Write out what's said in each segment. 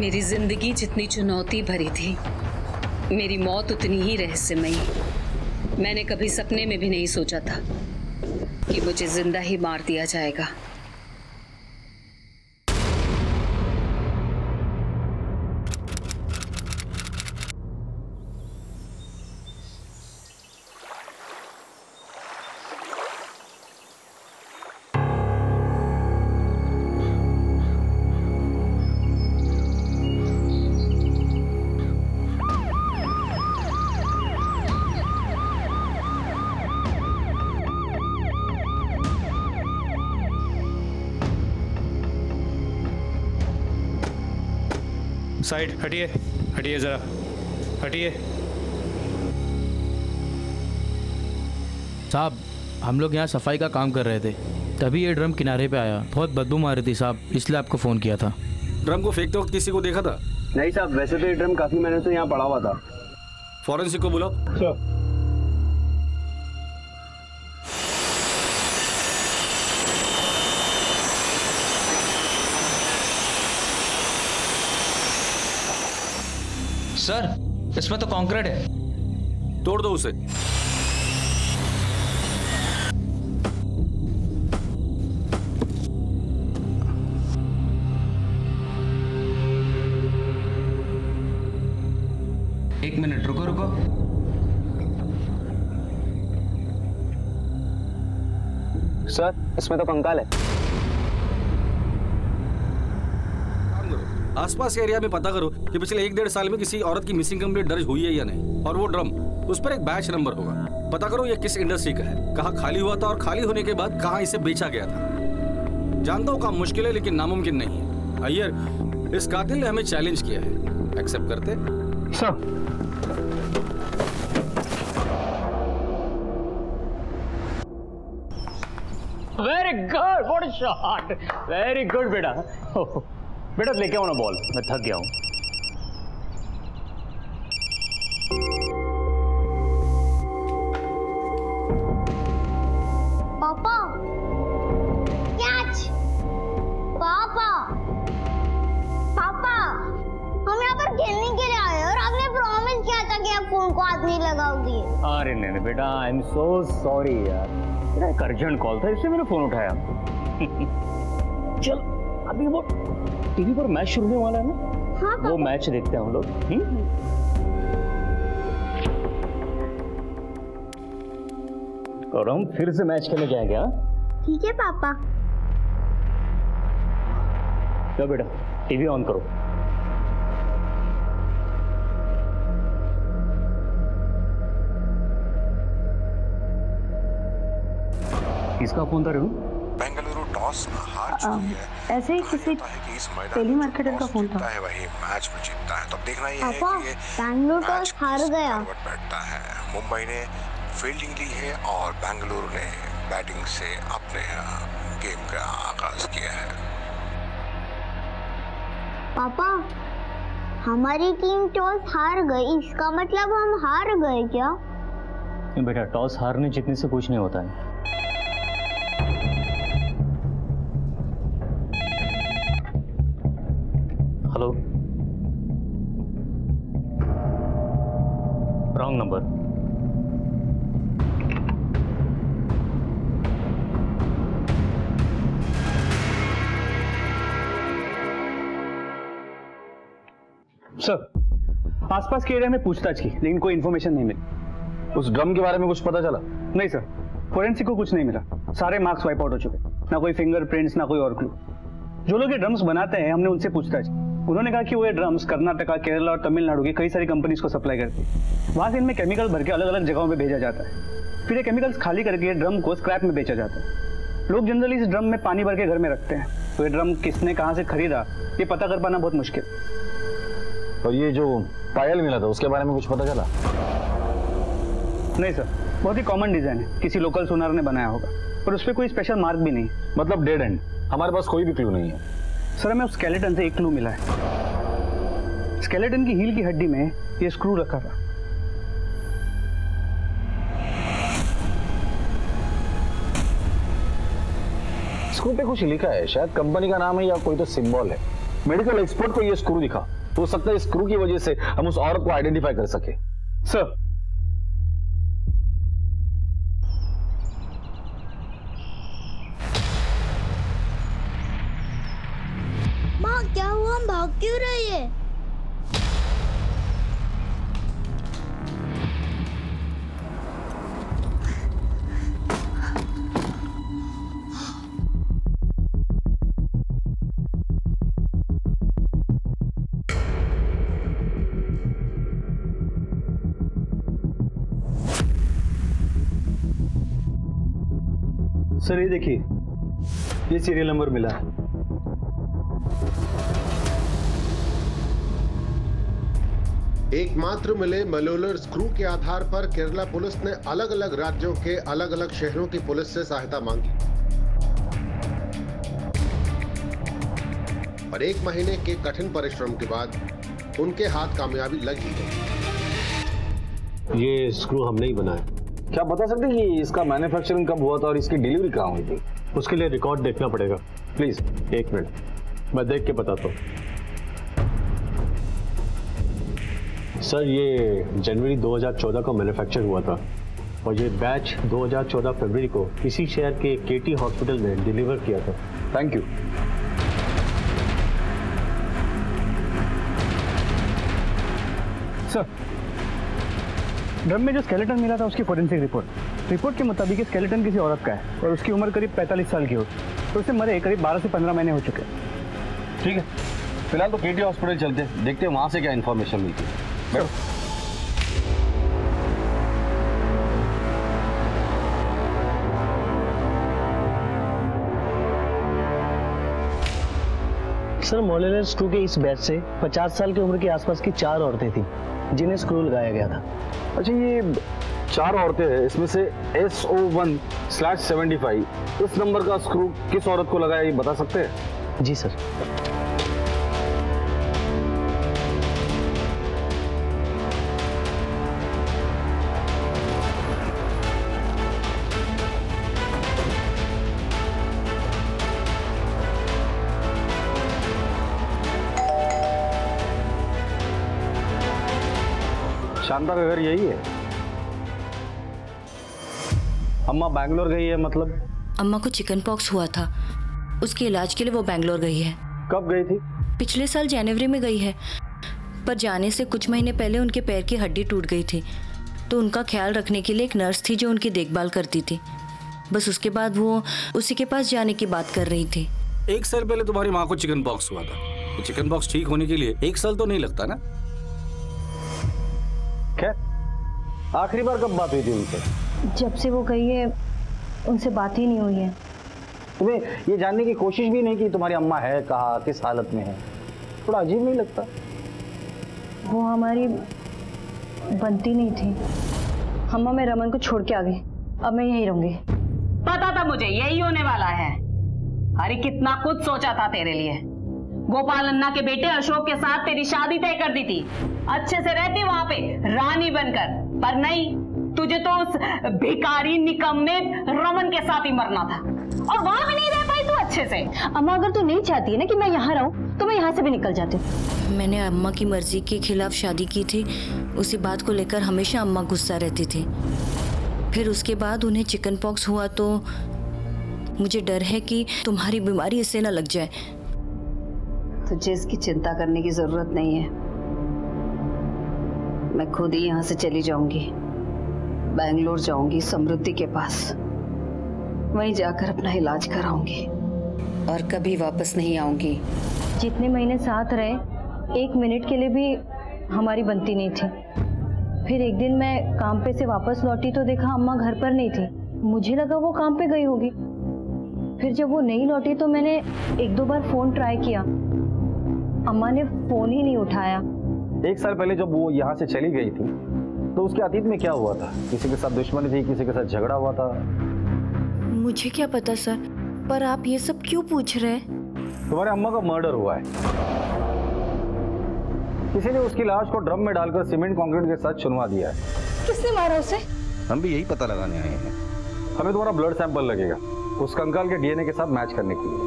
मेरी जिंदगी जितनी चुनौती भरी थी, मेरी मौत उतनी ही रहस्यमयी। मैंने कभी सपने में भी नहीं सोचा था कि मुझे जिंदा ही मार दिया जाएगा। साइड हटिए, हटिए जरा, हटिए। साहब, हम लोग यहाँ सफाई का काम कर रहे थे, तभी ये ड्रम किनारे पे आया। बहुत बदबू मार रही थी साहब, इसलिए आपको फ़ोन किया था। ड्रम को फेंकते वक्त किसी को देखा था? नहीं साहब, वैसे तो ये ड्रम काफी महीनों से यहाँ पड़ा हुआ था। फॉरेंसिक को बुलाओ। सर। सर, इसमें तो कंक्रीट है। तोड़ दो उसे। एक मिनट रुको रुको। सर, इसमें तो कंकाल है। आसपास के एरिया में पता करो कि पिछले 1-1.5 साल में किसी औरत की मिसिंग कंप्लेंट दर्ज हुई है या नहीं। और वो ड्रम, उस पर एक बैच नंबर होगा। पता करो ये किस इंडस्ट्री का है, कहाँ खाली हुआ था और खाली होने के बाद कहाँ इसे बेचा गया था। जानता हूँ काम मुश्किल है, लेकिन नामुमकिन नहीं है। अय्यर, इस कातिल ने हमें चैलेंज किया है। एक्सेप्ट करते? Sir. Very good, what a shot, very good बेटा। बेटा लेके आओ ना बॉल, मैं थक गया हूं। पापा, कैच। पापा, पापा, हम यहाँ पर खेलने के लिए आए और आपने प्रॉमिस किया था कि आप फोन को हाथ नहीं लगाओगे। अरे नहीं बेटा, आई एम सो सॉरी यार, मेरा एक अर्जेंट कॉल था इसलिए मैंने फोन उठाया। चल, अभी वो टीवी पर मैच शुरू होने वाला है ना। हाँ, वो मैच देखते हैं हम लोग। और हम फिर से मैच खेलने जाएंगे। हाँ ठीक है पापा। चलो बेटा, टीवी ऑन करो। किसका फोन था रेणु? बेंगलुरु टॉस हार चुकी है। ऐसे ही किसी टेली मार्केटर का फोन था। वही मैच में जीतता है तो देखना ये है कि बेंगलुरु टॉस हार गया। बैठता है। मुंबई ने फील्डिंग ली है और बेंगलुरु ने बैटिंग से अपने गेम का आगाज किया है। पापा, हमारी टीम टॉस हार गई, इसका मतलब हम हार गए क्या? बेटा, टॉस हारने जीतने से कुछ नहीं होता है। Hello, wrong number. सर, आसपास के एरिया में पूछताछ की लेकिन कोई इन्फॉर्मेशन नहीं मिली। उस ड्रम के बारे में कुछ पता चला? नहीं सर, फोरेंसिक को कुछ नहीं मिला। सारे मार्क्स वाइप आउट हो चुके, ना कोई फिंगरप्रिंट्स ना कोई और क्लू। जो लोग ये ड्रम्स बनाते हैं, हमने उनसे पूछताछ की। उन्होंने कहा कि वो ये ड्रम्स कर्नाटका, केरला और तमिलनाडु की कई सारी कंपनीज को सप्लाई करती है। वहां से इनमें केमिकल भर के अलग अलग जगहों पे भेजा जाता है। फिर ये केमिकल्स खाली करके ये ड्रम को स्क्रैप में बेचा जाता है। लोग जनरली इस ड्रम में पानी भर के घर में रखते हैं, तो ये ड्रम किसने कहाँ से खरीदा ये पता कर पाना बहुत मुश्किल। और ये जो पायल मिला था उसके बारे में कुछ पता चला? नहीं सर, बहुत ही कॉमन डिजाइन है, किसी लोकल सुनार ने बनाया होगा, पर उस पर कोई स्पेशल मार्क भी नहीं। मतलब डेड एंड, हमारे पास कोई भी क्लू नहीं है। सर, हमें उस स्केलेटन से एक क्लू मिला है। स्केलेटन की हील की हड्डी में ये स्क्रू रखा था। स्क्रू पे कुछ लिखा है, शायद कंपनी का नाम है या कोई तो सिंबल है। मेडिकल एक्सपर्ट को ये स्क्रू दिखा, हो सकता है स्क्रू की वजह से हम उस औरत को आइडेंटिफाई कर सके। सर, माँ क्या हुआ, हम भाग क्यों रहे हैं? सर ये देखिए, ये सीरियल नंबर मिला है। एकमात्र मिले मलोलर स्क्रू के आधार पर केरला पुलिस ने अलग अलग राज्यों के अलग अलग शहरों की पुलिस से सहायता मांगी और 1 महीने के कठिन परिश्रम के बाद उनके हाथ कामयाबी लग ही गई। ये स्क्रू हम नहीं बनाए। क्या बता सकते हैं कि इसका मैन्युफैक्चरिंग कब हुआ था और इसकी डिलीवरी कहाँ हुई थी? उसके लिए रिकॉर्ड देखना पड़ेगा। प्लीज 1 मिनट, मैं देख के बताता हूँ। सर ये जनवरी 2014 को मैन्युफैक्चर हुआ था और ये बैच 2014 फरवरी को इसी शहर के केटी हॉस्पिटल में डिलीवर किया था। Thank you. सर, ड्रम में जो स्केलेटन मिला था उसकी फोरेंसिक रिपोर्ट के मुताबिक स्केलेटन किसी औरत का है और उसकी उम्र करीब 45 साल की हो, तो उसे मरे करीब 12 से 15 महीने हो चुके हैं। ठीक है, फिलहाल तो केटी हॉस्पिटल चलते हैं, देखते हैं वहां से क्या इन्फॉर्मेशन मिलती है। सर, मॉलेलर स्क्रू के इस बैच से 50 साल की उम्र के आसपास की 4 औरतें थी जिन्हें स्क्रू लगाया गया था। अच्छा, ये 4 औरतें हैं, इसमें से SO1/75 इस नंबर का स्क्रू किस औरत को लगाया ये बता सकते हैं? जी सर। शांता का घर यही है? अम्मा बैंगलोर गई है मतलब? अम्मा को चिकन पॉक्स हुआ था, उसके इलाज के लिए वो बैंगलोर गई है। कब गई थी? पिछले साल जनवरी में गई है, पर जाने से कुछ महीने पहले उनके पैर की हड्डी टूट गई थी, तो उनका ख्याल रखने के लिए एक नर्स थी जो उनकी देखभाल करती थी। बस उसके बाद वो उसी के पास जाने की बात कर रही थी। 1 साल पहले तुम्हारी माँ को चिकन पॉक्स हुआ था। चिकन पॉक्स ठीक होने के लिए 1 साल तो नहीं लगता ना? खैर, आखिरी बार कब बात हुई थी उनसे? जब से वो गई है उनसे बात ही नहीं हुई है। तुम्हें ये जानने की कोशिश भी नहीं की तुम्हारी अम्मा है कहाँ, किस हालत में है? थोड़ा अजीब नहीं लगता? वो हमारी बनती नहीं थी। अम्मा, मैं रमन को छोड़ के आ गई, अब मैं यहीं रहूंगी। पता था मुझे यही होने वाला है। अरे कितना कुछ सोचा था तेरे लिए। गोपाल अन्ना के बेटे अशोक के साथ तेरी शादी तय कर दी थी, अच्छे से रहती वहां पे रानी बनकर, पर नहीं, तुझे तो उस भिखारी निकम्मे रमन के साथ ही मरना था और वहां भी नहीं रह पाई तू अच्छे से। अम्मा, अगर तू नहीं चाहती है ना कि मैं यहाँ रहूं तो मैं यहाँ से भी निकल जाती हूँ। मैंने अम्मा की मर्जी के खिलाफ शादी की थी, उसी बात को लेकर हमेशा अम्मा गुस्सा रहती थी। फिर उसके बाद उन्हें चिकन पॉक्स हुआ तो मुझे डर है कि तुम्हारी बीमारी इससे न लग जाए। तुझे इसकी चिंता करने की जरूरत नहीं है। मैं खुद ही यहाँ से चली जाऊंगी, बैंगलोर जाऊंगी समृद्धि के पास, वहीं जाकर अपना इलाज कराऊंगी और कभी वापस नहीं आऊंगी। जितने महीने साथ रहे, 1 मिनट के लिए भी हमारी बनती नहीं थी। फिर एक दिन मैं काम पे से वापस लौटी तो देखा अम्मा घर पर नहीं थी। मुझे लगा वो काम पे गई होगी। फिर जब वो नहीं लौटी तो मैंने 1-2 बार फोन ट्राई किया, अम्मा ने फोन ही नहीं उठाया। 1 साल पहले जब वो यहाँ से चली गई थी तो उसके अतीत में क्या हुआ था? किसी के साथ दुश्मनी थी, किसी के साथ झगड़ा हुआ था? मुझे क्या पता सर, पर आप ये सब क्यों पूछ रहे हैं? तुम्हारे अम्मा का मर्डर हुआ है। किसी ने उसकी लाश को ड्रम में डालकर सीमेंट कंक्रीट के साथ चुनवा दिया है। किसने मारा उसे? हम भी यही पता लगाने आए हैं। हमें तुम्हारा ब्लड सैंपल लगेगा उस कंकाल के डीएनए के साथ मैच करने के लिए।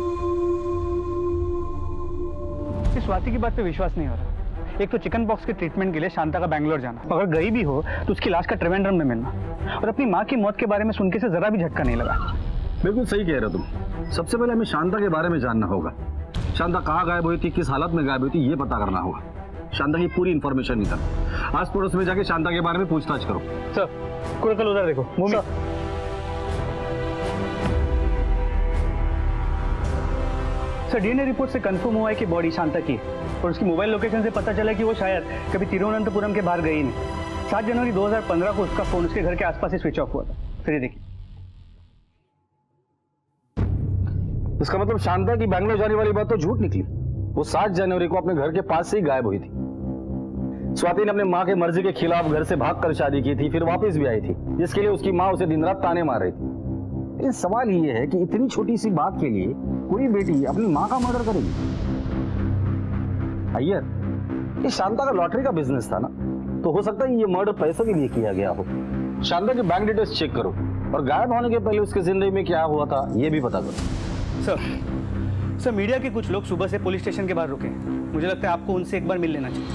स्वाति की बात पे विश्वास नहीं हो रहा। एक तो चिकन पॉक्स के ट्रीटमेंट के लिए शांता का बैंगलोर जाना, अगर गई भी हो तो उसकी लाश का त्रिवेंद्रम में मिलना, और अपनी माँ की मौत के बारे में सुन के से जरा भी झटका नहीं लगा। बिल्कुल सही कह रहे हो तुम। सबसे पहले हमें शांता के बारे में जानना होगा। शांता कहाँ गायब हुई थी, किस हालत में गायब हुई थी, ये पता करना होगा। शांता की पूरी इंफॉर्मेशन निकाल। आस पड़ोस में जाके शांता के बारे में पूछताछ करो। सर कुरकल उधर देखो। मूवी सर, डीएनए रिपोर्ट से कंफर्म हुआ है कि बॉडी शांता की है, और उसकी मोबाइल लोकेशन से पता चला कि वो शायद कभी तिरुवनंतपुरम के बाहर गई नहीं। 7 जनवरी 2015 को उसका फोन उसके घर के आसपास ही स्विच ऑफ हुआ था। फिर ये देखिए। इसका मतलब शांता की बैंगलोर जाने वाली बात तो झूठ निकली। वो 7 जनवरी को अपने घर के पास से ही गायब हुई थी। स्वाति ने अपने माँ के मर्जी के खिलाफ घर से भागकर शादी की थी, फिर वापस भी आई थी, जिसके लिए उसकी माँ उसे दिन रात ताने मार रही थी। लेकिन सवाल ये है कि इतनी छोटी सी बात के लिए कोई बेटी अपनी माँ का मर्डर करेगी? अय्यर, ये शांता का लॉटरी का बिजनेस था ना, तो हो सकता है ये मर्डर पैसे के लिए किया गया हो। शांता के बैंक डिटेल्स चेक करो, और गायब होने के पहले उसके जिंदगी में क्या हुआ था ये भी पता करो। सर, मीडिया के कुछ लोग सुबह से पुलिस स्टेशन के बाहर रुके। मुझे लगता है आपको उनसे एक बार मिल लेना चाहिए।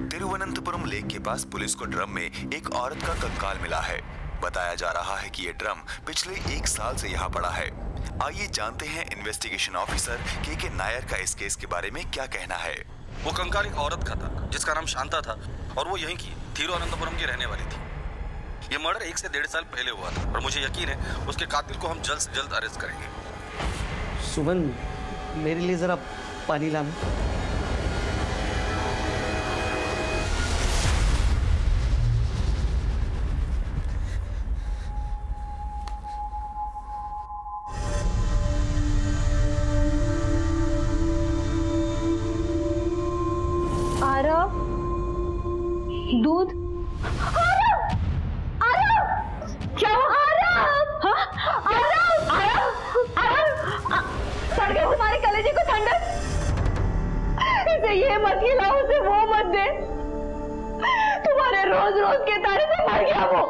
तिरुवनंतपुरम लेक के पास पुलिस को ड्रम में एक औरत का कंकाल मिला है। बताया जा रहा है कि ये ड्रम पिछले 1 साल से यहाँ पड़ा है। आइए जानते हैं इन्वेस्टिगेशन ऑफिसर के नायर का इस केस के बारे में क्या कहना है। वो कंकाल एक औरत का था जिसका नाम शांता था, और वो यहीं की तिरुवनंतपुरम की रहने वाली थी। ये मर्डर 1 से 1.5 साल पहले हुआ था, और मुझे यकीन है उसके कातिल को हम जल्द से जल्द अरेस्ट करेंगे। सुमन, मेरे लिए जरा पानी लाना। दूध। क्या सड़ गए तुम्हारे कलेजे को ठंडक। इसे ये मत खिलाओ, उसे वो मत दे। तुम्हारे रोज रोज के तारे से मर गया वो।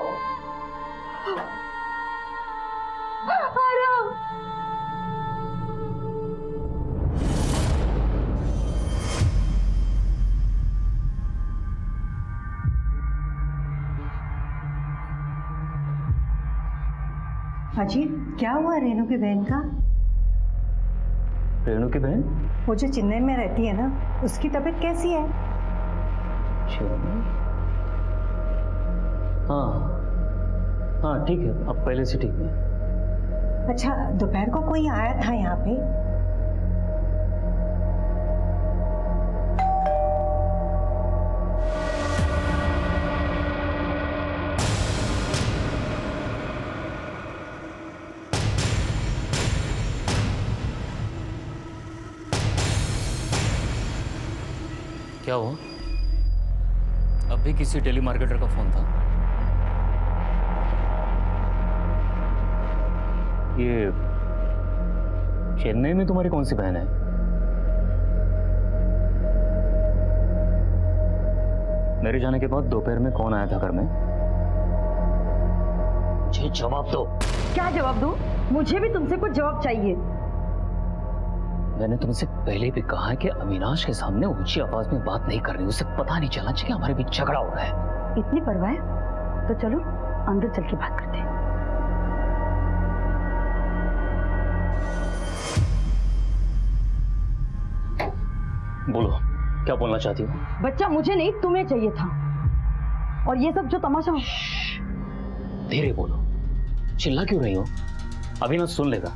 आराम। अजी, क्या हुआ रेणु की बहन का? रेणु की बहन? वो जो चेन्नई में रहती है ना, उसकी तबीयत कैसी है? हाँ ठीक है, अब पहले से ठीक है। अच्छा, दोपहर को कोई आया था यहाँ पे? क्या हुआ? अब भी किसी टेलीमार्केटर का फोन था? ये चेन्नई में तुम्हारी कौन सी बहन है? मेरे जाने के बाद दोपहर में कौन आया था घर में? मुझे जवाब दो। क्या जवाब दूं? मुझे भी तुमसे कुछ जवाब चाहिए। मैंने तुमसे पहले भी कहा है कि अविनाश के सामने ऊंची आवाज में बात नहीं करनी। उसे पता नहीं चलना चाहिए हमारे बीच झगड़ा हो रहा है। इतनी परवाह है तो चलो अंदर चल के बात करते हैं। बोलो, क्या बोलना चाहती हो? बच्चा मुझे नहीं, तुम्हें चाहिए था। और ये सब जो तमाशा। धीरे बोलो, चिल्ला क्यों रही हो? अविनाश सुन लेगा।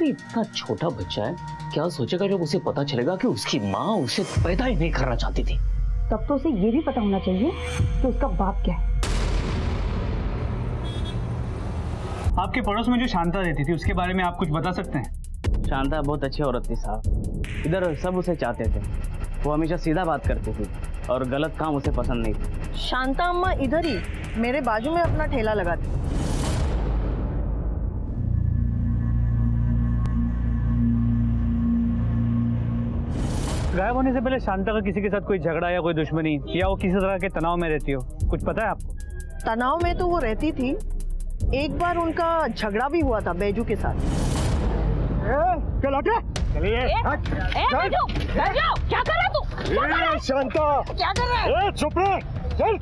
इतना छोटा बच्चा है, क्या सोचेगा जब उसे पता चलेगा कि उसकी माँ उसे पैदा ही नहीं करना चाहती थी? तब तो उसे ये भी पता होना चाहिए कि उसका बाप क्या है। आपके पड़ोस में जो शांता रहती थी उसके बारे में आप कुछ बता सकते हैं? शांता बहुत अच्छी औरत थी साहब। इधर सब उसे चाहते थे। वो हमेशा सीधा बात करती थी और गलत काम उसे पसंद नहीं था। शांता अम्मा इधर ही मेरे बाजू में अपना ठेला लगाती। गायब होने से पहले शांता का किसी के साथ कोई झगड़ा या कोई दुश्मनी, या वो किसी तरह के तनाव में रहती हो, कुछ पता है आपको? तनाव में तो वो रहती थी। एक बार उनका झगड़ा भी हुआ था बैजू के साथ। क्या लौटे? चलिए। क्या कर रहा तू? शांता, क्या कर रहा है? चुप रहे, चल।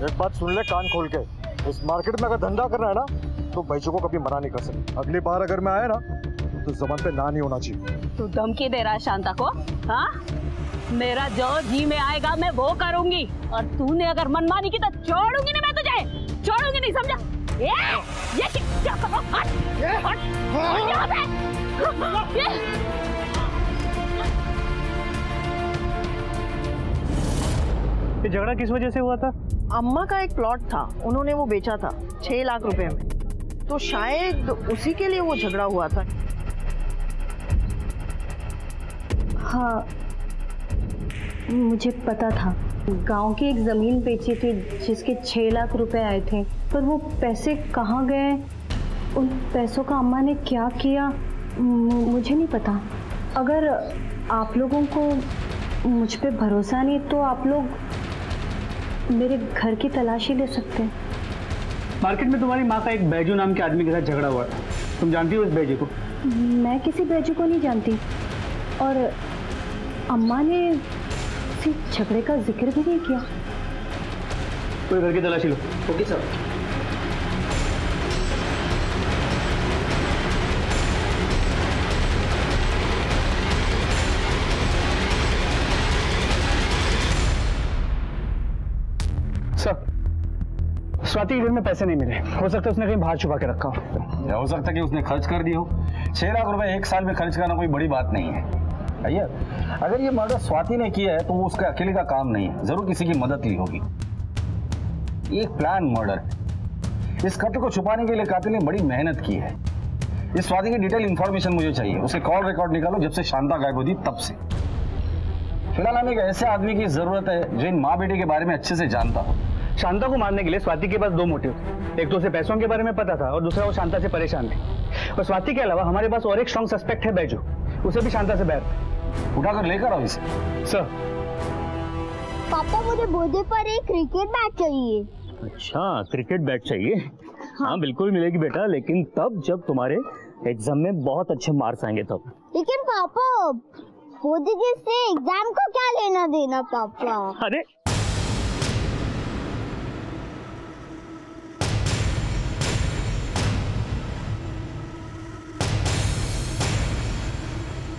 एक बात सुन ले कान खोल के, इस मार्केट में अगर धंधा करना है ना तो बैचों को कभी मना नहीं कर सकते। अगली बार अगर मैं आया ना तो जबान पे ना नहीं होना चाहिए। तू धमकी दे रहा है शांता को? हाँ, मेरा जो जी में आएगा मैं वो करूंगी, और तूने अगर मनमानी की तो छोड़ूंगी नहीं मैं तुझे, छोड़ूंगी नहीं, समझा? ये क्या करो? हट, हट, हट यहाँ से। ये झगड़ा किस वजह से हुआ था? अम्मा का एक प्लॉट था, उन्होंने वो बेचा था 6 लाख रुपए में, तो शायद उसी के लिए वो झगड़ा हुआ था। हाँ, मुझे पता था। गांव की एक ज़मीन बेची थी जिसके 6 लाख रुपए आए थे, पर वो पैसे कहाँ गए, उन पैसों का अम्मा ने क्या किया, मुझे नहीं पता। अगर आप लोगों को मुझ पे भरोसा नहीं तो आप लोग मेरे घर की तलाशी ले सकते हैं। मार्केट में तुम्हारी माँ का एक बैजू नाम के आदमी के साथ झगड़ा हुआ था, तुम जानती हो इस बैजू को? मैं किसी बैजू को नहीं जानती, और अम्मा ने किसी झगड़े का जिक्र भी नहीं किया। कोई घर की तलाशी लो। Okay sir. सर, स्वाति के घर में पैसे नहीं मिले, हो सकता है उसने कहीं बाहर छुपा के रखा हो। या हो सकता है कि उसने खर्च कर दिया हो। 6 लाख रुपए एक साल में खर्च करना कोई बड़ी बात नहीं है भैया। अगर ये मर्डर स्वाति ने किया है तो वो उसके अकेले का काम नहीं है, जरूर किसी की मदद ली होगी। एक प्लान मर्डर है। इस कत्ल को छुपाने के लिए कातिल ने बड़ी मेहनत की है। इस स्वाति की डिटेल इंफॉर्मेशन मुझे चाहिए। उसे कॉल रिकॉर्ड निकालो जब से शांता गायब हुई तब से। फिलहाल हमें एक ऐसे आदमी की जरूरत है जो इन माँ बेटे के बारे में अच्छे से जानता हो। शांता को मारने के लिए स्वाति के पास 2 मोटिव थे। एक तो उसे पैसों के बारे में पता था और दूसरा वो शांता से परेशान थी। और स्वाति के अलावा हमारे पास और एक स्ट्रॉन्ग सस्पेक्ट है बैजू, उसे भी शांता से बैर। उठाकर लेकर आओ इसे। सर। पापा मुझे बर्थडे पर एक क्रिकेट बैट चाहिए। अच्छा, क्रिकेट बैट चाहिए? हाँ बिल्कुल मिलेगी बेटा, लेकिन तब जब तुम्हारे एग्जाम में बहुत अच्छे मार्क्स आएंगे तब। लेकिन पापा बर्थडे से एग्जाम को क्या लेना देना पापा? अरे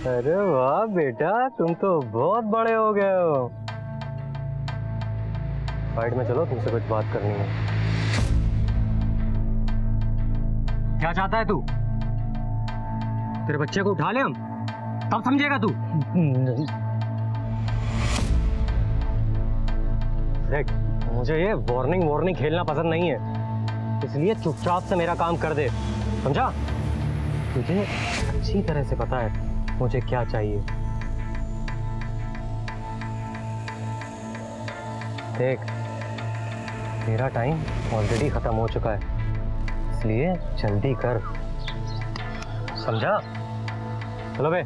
अरे वाह बेटा, तुम तो बहुत बड़े हो गए हो। साइड में चलो, तुमसे कुछ बात करनी है। क्या चाहता है तू? तेरे बच्चे को उठा ले हम, तब समझेगा तू। देख, मुझे ये वार्निंग खेलना पसंद नहीं है, इसलिए चुपचाप से मेरा काम कर दे, समझा? तुझे अच्छी तरह से पता है मुझे क्या चाहिए। देख, मेरा टाइम ऑलरेडी खत्म हो चुका है, इसलिए जल्दी कर, समझा? चलो बे।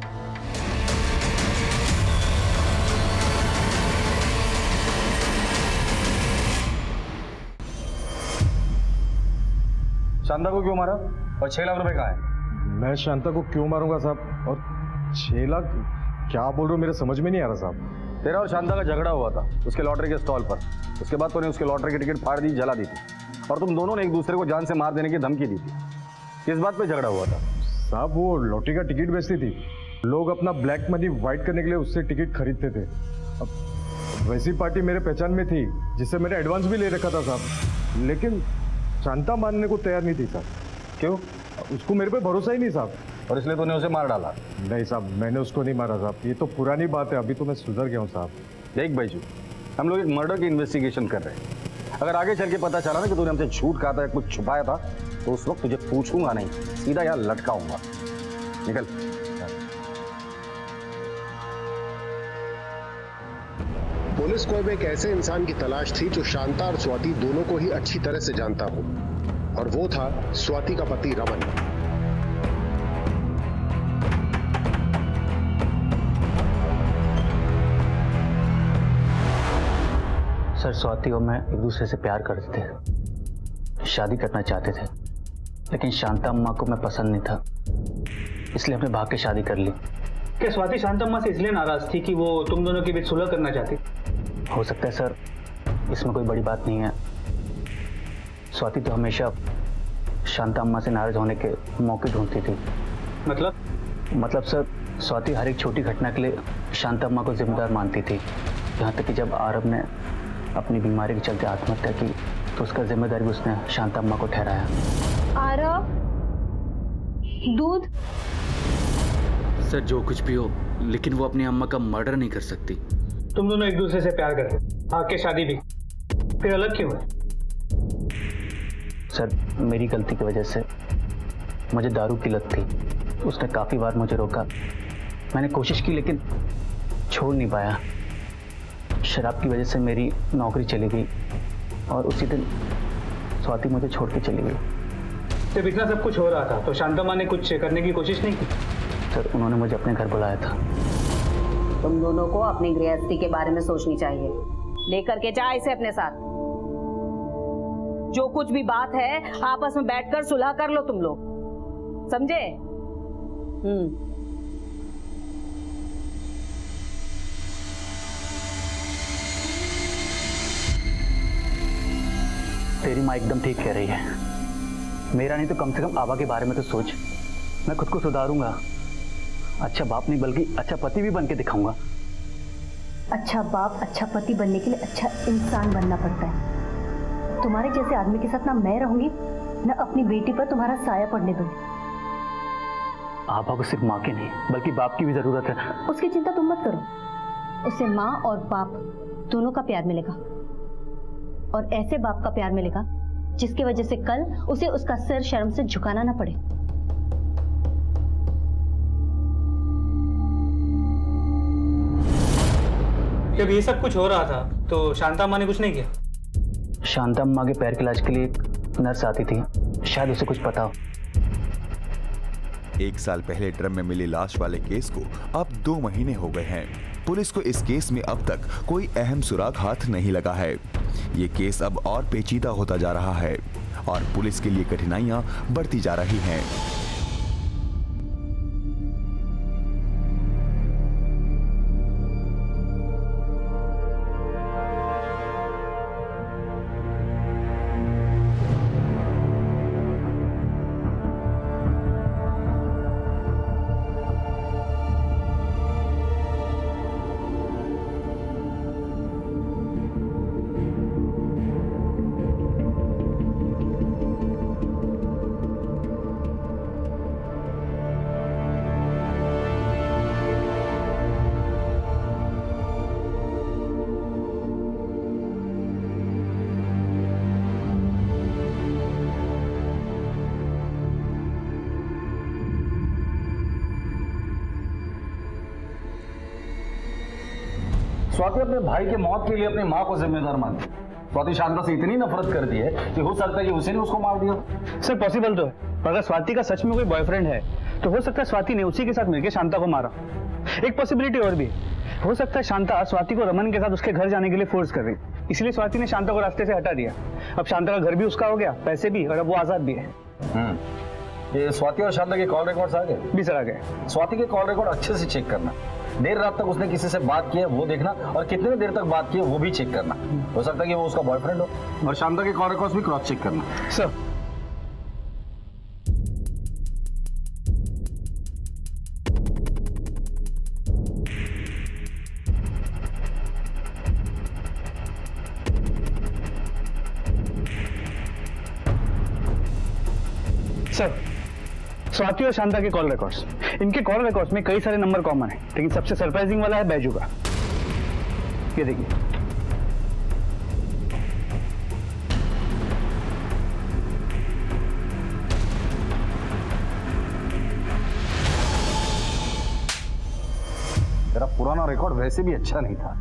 शांता को क्यों मारा और 6 लाख रुपए कहाँ है? मैं शांता को क्यों मारूंगा साहब? और 6 लाख क्या बोल रहे हो, मेरे समझ में नहीं आ रहा साहब। तेरा और शांता का झगड़ा हुआ था उसके लॉटरी के स्टॉल पर। उसके बाद तूने उसके लॉटरी की टिकट फाड़ दी, जला दी थी, और तुम दोनों ने एक दूसरे को जान से मार देने की धमकी दी थी। किस बात पे झगड़ा हुआ था? साहब वो लॉटरी का टिकट बेचती थी, लोग अपना ब्लैक मनी वाइट करने के लिए उससे टिकट खरीदते थे। अब वैसी पार्टी मेरे पहचान में थी जिससे मैंने एडवांस भी ले रखा था साहब, लेकिन शांता मानने को तैयार नहीं थी साहब। क्यों? उसको मेरे पे भरोसा ही नहीं साहब, और इसलिए तूने उसे मार डाला? नहीं साहब, मैंने उसको नहीं मारा साहब, ये तो पुरानी बात है, अभी तो मैं सुधर गया हूँ साहब। देख बैजू, हम लोग एक मर्डर की इन्वेस्टिगेशन कर रहे हैं। अगर आगे चल के पता चला ना कि तूने हमसे झूठ कहा था या कुछ छुपाया था तो उस वक्त तुझे पूछूंगा नहीं, सीधा यहाँ लटकाऊंगा। निकल। पुलिस को अब एक ऐसे इंसान की तलाश थी जो शांता और स्वाति दोनों को ही अच्छी तरह से जानता हो, और वो था स्वाति का पति रमन। सर, स्वाति और मैं एक दूसरे से प्यार करते थे, शादी करना चाहते थे, लेकिन शांता अम्मा को मैं पसंद नहीं था। इसलिए अपने भाग के शादी कर ली। क्या स्वाति शांतम्मा से इसलिए नाराज थी कि वो तुम दोनों के बीच सुलह करना चाहती? हो सकता है सर, इसमें कोई बड़ी बात नहीं है। स्वाति तो हमेशा शांतम्मा से नाराज होने के मौके ढूंढती थी। मतलब सर, स्वाति हर एक छोटी घटना के लिए शांतम्मा को जिम्मेदार मानती थी। यहाँ तक कि जब आरव ने अपनी बीमारी के चलते आत्महत्या की तो उसका जिम्मेदारी उसने शांतम्मा को ठहराया। आरव, दूध? सर जो कुछ भी हो, लेकिन वो अपनी अम्मा का मर्डर नहीं कर सकती। तुम दोनों एक दूसरे से प्यार करते, आके शादी भी, फिर अलग क्यों है? सर मेरी गलती की वजह से मुझे दारू की लत थी। उसने काफी बार मुझे रोका, मैंने कोशिश की लेकिन छोड़ नहीं पाया। शराब की वजह से मेरी नौकरी चली गई और उसी दिन स्वाति मुझे छोड़ के चली गई। जब इतना सब कुछ हो रहा था तो शांतम्मा ने कुछ करने की कोशिश नहीं की? सर उन्होंने मुझे अपने घर बुलाया था। तुम दोनों को अपनी गृहस्थी के बारे में सोचनी चाहिए। लेकर के जा इसे अपने साथ। जो कुछ भी बात है आपस में बैठकर सुलह कर लो तुम लोग, समझे? तेरी माँ एकदम ठीक कह रही है। मेरा नहीं तो कम से कम आबा के बारे में तो सोच। मैं खुद को सुधारूंगा, अच्छा बाप नहीं बल्कि अच्छा पति भी बन के दिखाऊंगा। अच्छा बाप, अच्छा पति बनने के लिए अच्छा इंसान बनना पड़ता है। तुम्हारे जैसे आदमी के साथ ना मैं रहूंगी ना अपनी बेटी पर तुम्हारा साया पड़ने दूंगी। आबा को सिर्फ माँ की नहीं बल्कि बाप की भी जरूरत है। उसकी चिंता तुम मत करो, उसे माँ और बाप दोनों का प्यार मिलेगा, और ऐसे बाप का प्यार मिलेगा जिसकी वजह से कल उसे उसका सिर शर्म से झुकाना ना पड़े। जब ये सब कुछ हो रहा था तो शांतम्मा ने कुछ नहीं किया? शांतम्मा के पैर के इलाज के लिए एक नर्स आती थी, शायद उसे कुछ पता हो। 1 साल पहले ड्रम में मिली लाश वाले केस को अब 2 महीने हो गए हैं। पुलिस को इस केस में अब तक कोई अहम सुराग हाथ नहीं लगा है। ये केस अब और पेचीदा होता जा रहा है और पुलिस के लिए कठिनाइयां बढ़ती जा रही हैं। स्वाति अपने भाई के मौत के लिए अपनी माँ को जिम्मेदार मानती है। स्वाति शांता से इतनी नफरत करती है कि हो सकता है कि उसी ने उसको मार दिया। सर पॉसिबल तो है, पर अगर स्वाति का सच में कोई बॉयफ्रेंड है तो हो सकता है स्वाति ने उसी के साथ मिलकर शांता को मारा। एक पॉसिबिलिटी और भी हो सकता है, शांता स्वाति को रमन के साथ उसके घर जाने के लिए फोर्स कर रही, इसलिए स्वाति ने शांता को रास्ते से हटा दिया। अब शांता का घर भी उसका हो गया, पैसे भी, और अब वो आजाद भी है। ये स्वाति और शांता के कॉल रिकॉर्ड्स आ गए? भी सर आ गए। स्वाति के कॉल रिकॉर्ड अच्छे से चेक करना, देर रात तक उसने किसी से बात की है वो देखना, और कितनी देर तक बात की है वो भी चेक करना। हो सकता है कि वो उसका बॉयफ्रेंड हो। और शांता के कॉल रिकॉर्ड्स भी क्रॉस चेक करना। सर सर स्वाति और शांता के कॉल रिकॉर्ड्स, इनके कॉल रिकॉर्ड्स में कई सारे नंबर कॉमन है, लेकिन सबसे सरप्राइजिंग वाला है बैजू का। ये देखिए, तेरा पुराना रिकॉर्ड वैसे भी अच्छा नहीं था,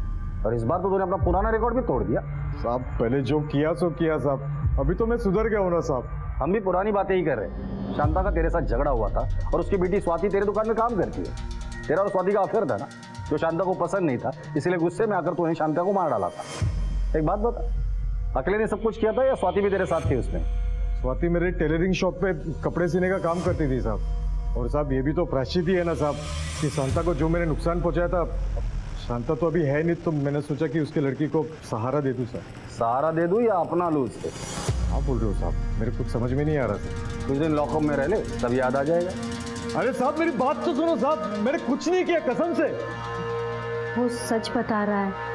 और इस बार तो तूने अपना पुराना रिकॉर्ड भी तोड़ दिया। साहब पहले जो किया सो किया साहब, अभी तो मैं सुधर गया हूं ना साहब। हम भी पुरानी बातें ही कर रहे हैं। शांता का तेरे साथ झगड़ा हुआ था और उसकी बेटी स्वाति तेरे दुकान में काम करती है। तेरा और स्वाति का अफेयर था ना, जो शांता को पसंद नहीं था, इसलिए गुस्से में आकर तूने शांता को मार डाला था। एक बात बता, अकेले ने सब कुछ किया था या स्वाति भी तेरे साथ थी उसमें? स्वाति मेरे टेलरिंग शॉप पे कपड़े सीने का काम करती थी साहब। और साहब ये भी तो प्रायश्चित ही है ना साहब कि शांता को जो मैंने नुकसान पहुंचाया था, शांता तो अभी है नहीं, तो मैंने सोचा कि उसके लड़की को सहारा दे दूं सर। सहारा दे दूं या अपना लूं उससे? आप बोल रहे हो साहब, मेरे कुछ समझ में नहीं आ रहा सर। कुछ दिन लॉकअप में रह ले, तब याद आ जाएगा। अरे साहब मेरी बात तो सुनो साहब, मैंने कुछ नहीं किया कसम से। वो सच बता रहा है।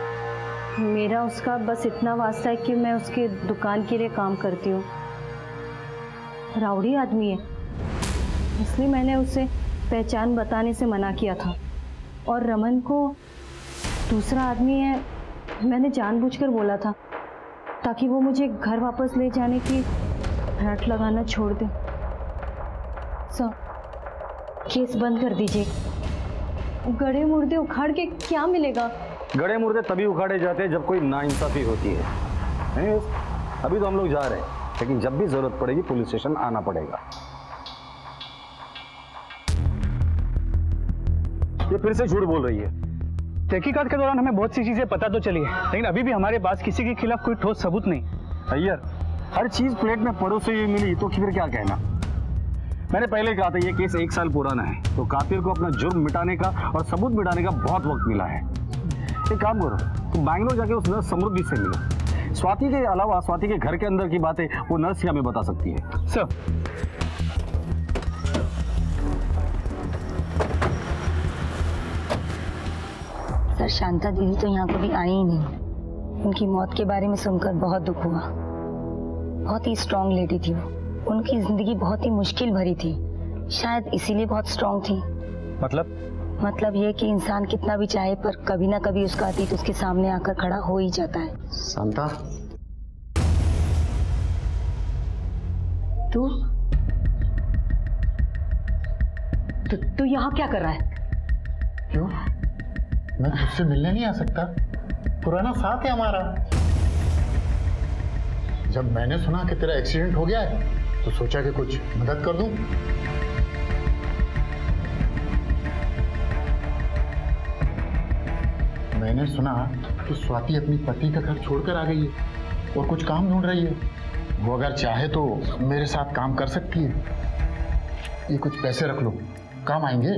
मेरा उसका बस इतना वास्ता है कि मैं उसके दुकान के लिए काम करती हूँ। राउडी आदमी है, इसलिए मैंने उसे पहचान बताने से मना किया था। और रमन को दूसरा आदमी है, मैंने जानबूझकर बोला था ताकि वो मुझे घर वापस ले जाने की हैट लगाना छोड़ दे। सर, केस बंद कर दीजिए। गड़े मुर्दे उखाड़ के क्या मिलेगा? गड़े मुर्दे तभी उखाड़े जाते हैं जब कोई नाइंसाफी होती है। नहीं, अभी तो हम लोग जा रहे हैं, लेकिन जब भी जरूरत पड़ेगी पुलिस स्टेशन आना पड़ेगा। ये फिर से झूठ बोल रही है। तहकीकात के दौरान हमें बहुत सी चीजें पता तो चली है, लेकिन अभी भी हमारे पास किसी के खिलाफ कोई ठोस सबूत नहीं। अय्यर, हर चीज प्लेट में परोसे हुई मिली तो फिर क्या कहना। मैंने पहले कहा था ये केस 1 साल पुराना है, तो कातिल को अपना जुर्म मिटाने का और सबूत मिटाने का बहुत वक्त मिला है। एक काम करो, तुम बैंगलोर जाके उस नर्स समृद्धि से मिलो। स्वाति के अलावा स्वाति के घर के अंदर की बातें वो नर्स ही हमें बता सकती है। सर, सर शांता दीदी तो यहाँ कभी आई ही नहीं। उनकी मौत के बारे में सुनकर बहुत दुख हुआ। बहुत ही स्ट्रांग लेडी थी वो। उनकी जिंदगी बहुत ही मुश्किल भरी थी, शायद इसीलिए बहुत स्ट्रांग थी। मतलब ये कि इंसान कितना भी चाहे पर कभी ना कभी उसका अतीत उसके सामने आकर खड़ा हो ही जाता है। शांता, तू यहाँ क्या कर रहा है? क्यों? मैं तुझसे मिलने नहीं आ सकता? पुराना साथ है हमारा। जब मैंने सुना कि तेरा एक्सीडेंट हो गया है तो सोचा कि कुछ मदद कर दूं। मैंने सुना कि स्वाति अपनी पति का घर छोड़कर आ गई है और कुछ काम ढूंढ रही है। वो अगर चाहे तो मेरे साथ काम कर सकती है। ये कुछ पैसे रख लो, काम आएंगे।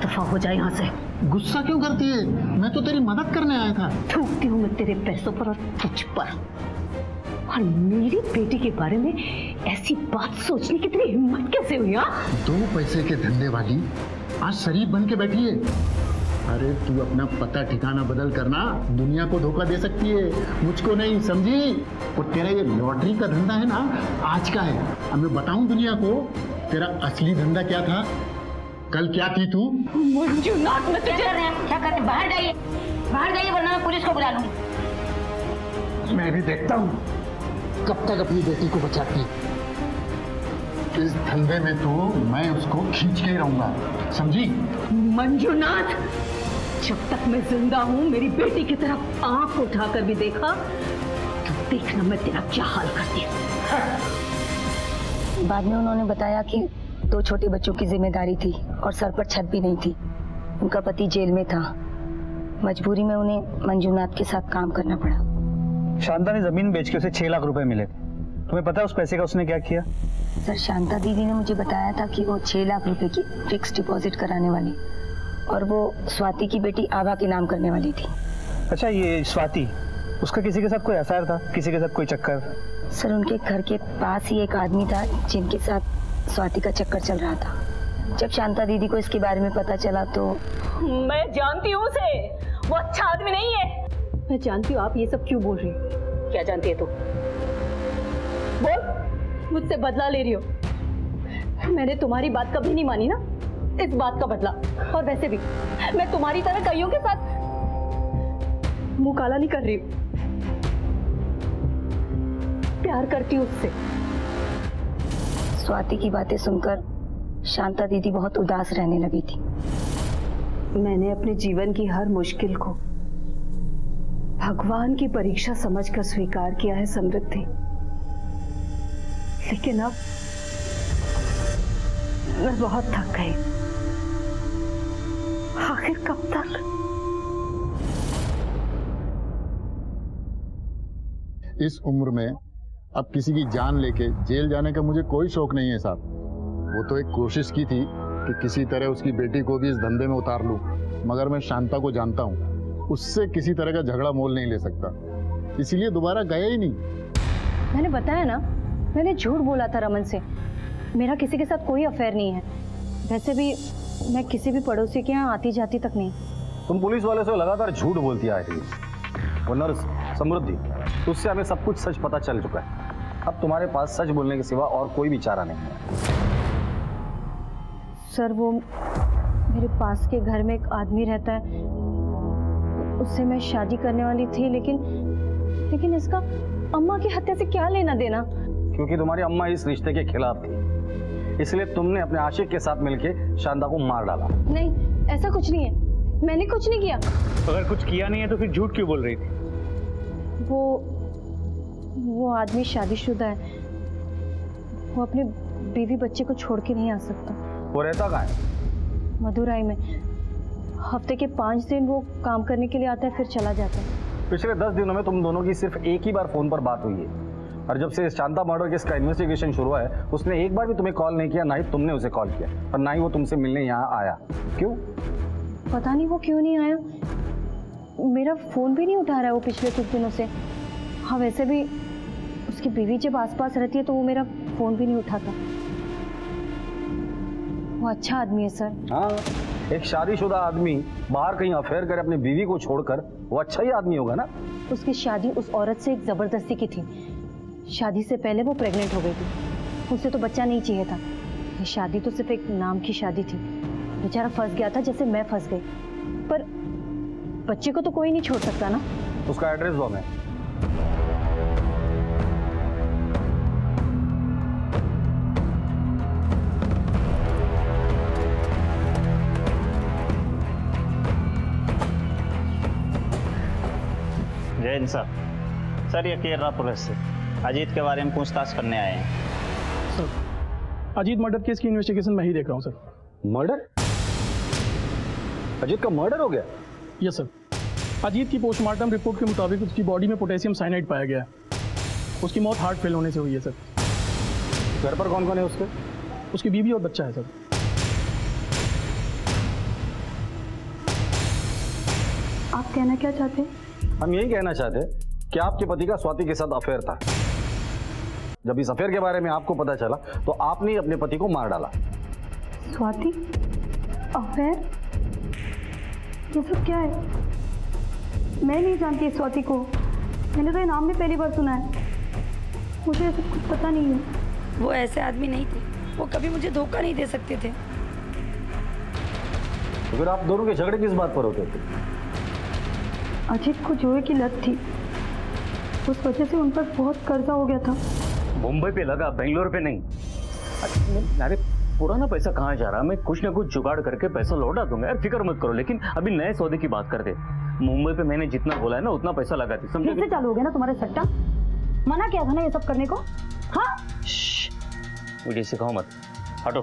दफा हो जाए यहाँ से। गुस्सा क्यों करती है? मैं तो तेरी मदद करने आया था। थूकती हूँ मैं तेरे पैसों पर और तुझ पर। और मेरी बेटी के बारे में ऐसी बात सोचने की तेरी हिम्मत कैसे हुई? 2 पैसे के धंधे वाली आज शरीफ बन के बैठी है। अरे तू अपना पता ठिकाना बदल करना, दुनिया को धोखा दे सकती है, मुझको नहीं, समझी? और तेरा ये लॉटरी का धंधा है ना, आज का है। अब मैं बताऊं दुनिया को तेरा असली धंधा क्या था? कल क्या थी तू? मंजुनाथ, मैं तुझे क्या करते? बाहर जाइए वरना मैं पुलिस को बुला लूंगी। मैं भी देखता हूँ कब तक अपनी बेटी को बचाती। इस धंधे में तो मैं उसको खींच के रहूंगा, समझी? मंजुनाथ, जब तक मैं जिंदा हूँ मेरी बेटी की तरफ आंख उठाकर भी देखा तो देखना मैं तेरा क्या हाल करती हूँ। बाद में उन्होंने बताया कि 2 छोटे बच्चों की जिम्मेदारी थी और सर पर छत भी नहीं थी। उनका पति जेल में था, मजबूरी में उन्हें मंजुनाथ के साथ काम करना पड़ा। शांता ने जमीन बेच के उसे 6 लाख रुपए मिले। तुम्हें पता है उस पैसे का उसने क्या किया? सर, शांता दीदी ने मुझे बताया था कि वो 6 लाख रुपए की फिक्स डिपॉजिट कराने वाली और वो स्वाति की बेटी आभा के नाम करने वाली थी। अच्छा, ये स्वाति, उसका किसी के साथ कोई अफेयर था? किसी के साथ कोई चक्कर? सर, उनके घर के पास ही एक आदमी था जिनके साथ स्वाति का चक्कर चल रहा था। जब शांता दीदी को इसके बारे में पता चला तो मैं जानती हूँ उसे, वो अच्छा आदमी नहीं है। मैं जानती हूँ आप ये सब क्यों बोल रही हो। क्या जानती है तू? बोल, मुझसे बदला ले रही हो। मैंने तुम्हारी बात कभी नहीं मानी ना, इस बात का बदला। और वैसे भी मैं तुम्हारी तरह कईयों के साथ मुंह काला नहीं कर रही हूँ। प्यार करती हूँ उससे। स्वाति की बातें सुनकर शांता दीदी बहुत उदास रहने लगी थी। मैंने अपने जीवन की हर मुश्किल को भगवान की परीक्षा समझकर स्वीकार किया है समृद्धि, लेकिन अब मैं बहुत थक गई। आखिर कब तक? इस उम्र में अब किसी की जान लेके जेल जाने का मुझे कोई शौक नहीं है साहब। वो तो एक कोशिश की थी कि किसी तरह उसकी बेटी को भी इस धंधे में उतार लूं, मगर मैं शांता को जानता हूं, उससे किसी तरह का झगड़ा मोल नहीं ले सकता, इसीलिए दोबारा गया ही नहीं। मैंने बताया ना, मैंने झूठ बोला था रमन से। मेरा किसी के साथ कोई अफेयर नहीं है। वैसे भी मैं किसी भी पड़ोसी के यहाँ आती जाती तक नहीं। तुम पुलिस वाले से लगातार झूठ बोलती आ रही है। वो नर्स समृद्धि, उससे हमें सब कुछ सच पता चल चुका है। अब तुम्हारे पास सच बोलने के सिवा और कोई भी चारा नहीं है। सर, वो मेरे पास के घर में एक आदमी रहता है, उससे मैं शादी करने वाली थी, लेकिन इसका अम्मा की हत्या से क्या लेना देना? क्योंकि तुम्हारी अम्मा इस रिश्ते के खिलाफ थी, इसलिए तुमने अपने आशिक के साथ मिलके शांता को मार डाला। नहीं, ऐसा कुछ नहीं है, मैंने कुछ नहीं किया। अगर कुछ किया नहीं है तो फिर झूठ क्यों बोल रही थी? वो आदमी शादीशुदा है, वो अपने बीवी बच्चे को छोड़ के नहीं आ सकता। वो रहता कहाँ है? मदुराई में। हफ्ते के 5 दिन वो काम करने के लिए आता है, फिर चला जाता है। पिछले 10 दिनों में तुम दोनों की सिर्फ एक ही बार फोन पर बात हुई है, और जब से शांता मर्डर केस का इन्वेस्टिगेशन शुरू हुआ है, उसने एक बार भी तुम्हें कॉल नहीं किया, ना ही तुमने उसे कॉल किया, और ना ही वो तुमसे मिलने यहाँ आया। क्यों? पता नहीं वो क्यों नहीं आया। मेरा फोन भी नहीं उठा रहा है वो पिछले कुछ दिनों से। हाँ, वैसे भी उसकी बीवी जब आसपास रहती है तो वो मेरा फोन भी नहीं उठाता। वो अच्छा आदमी है सर। हाँ, एक शादीशुदा आदमी बाहर कहीं अफेयर करे अपनी बीवी को छोड़कर, वो अच्छा ही आदमी होगा ना। उसकी शादी उस औरत से एक जबरदस्ती की थी। शादी से पहले वो प्रेग्नेंट हो गई थी, उसे तो बच्चा नहीं चाहिए था। ये शादी तो सिर्फ एक नाम की शादी थी। बेचारा फंस गया था जैसे मैं फंस गई, पर बच्चे को तो कोई नहीं छोड़ सकता ना। उसका एड्रेस दो हमें। जय हिंद सर, ये केरला पुलिस से अजीत के बारे में पूछताछ करने आए हैं। सर, अजीत मर्डर केस की इन्वेस्टिगेशन मैं ही देख रहा हूँ सर। मर्डर? अजीत का मर्डर हो गया? Yes sir. अजीत की पोस्टमार्टम रिपोर्ट के मुताबिक उसकी बॉडी में पोटेशियम साइनाइड पाया गया है। उसकी मौत हार्ट फेल होने से हुई है सर। घर पर कौन कौन है उसके? उसकी बीवी और बच्चा है सर। आप कहना क्या चाहते हैं? हम यही कहना चाहते हैं कि आपके पति का स्वाति के साथ अफेयर था। जब इस अफेयर के बारे में आपको पता चला तो आपने अपने पति को मार डाला। स्वाति? अफेयर? ये सब क्या है? मैं नहीं जानती स्वाति को। मैंने तो ये नाम भी पहली बार सुना है। मुझे ऐसा कुछ पता नहीं है। वो ऐसे आदमी नहीं थे, वो कभी मुझे धोखा नहीं दे सकते थे। तो फिर आप दोनों के झगड़े किस बात पर होते थे? अजीत को जुए की लत थी, उस वजह से उन पर बहुत कर्जा हो गया था। मुंबई पे लगा, बेंगलोर पे नहीं। अरे पुराना पैसा कहाँ जा रहा? मैं कुछ ना कुछ जुगाड़ करके पैसा लौटा दूंगा यार, फिक्र मत करो। लेकिन अभी नए सौदे की बात करते। मुंबई पे मैंने जितना बोला है ना उतना पैसा लगा दी, समझे? कैसे चालू हो गया ना तुम्हारे सट्टा? मना किया था ना ये सब करने को। हाँ, मुझे सिखाओ मत, हटो।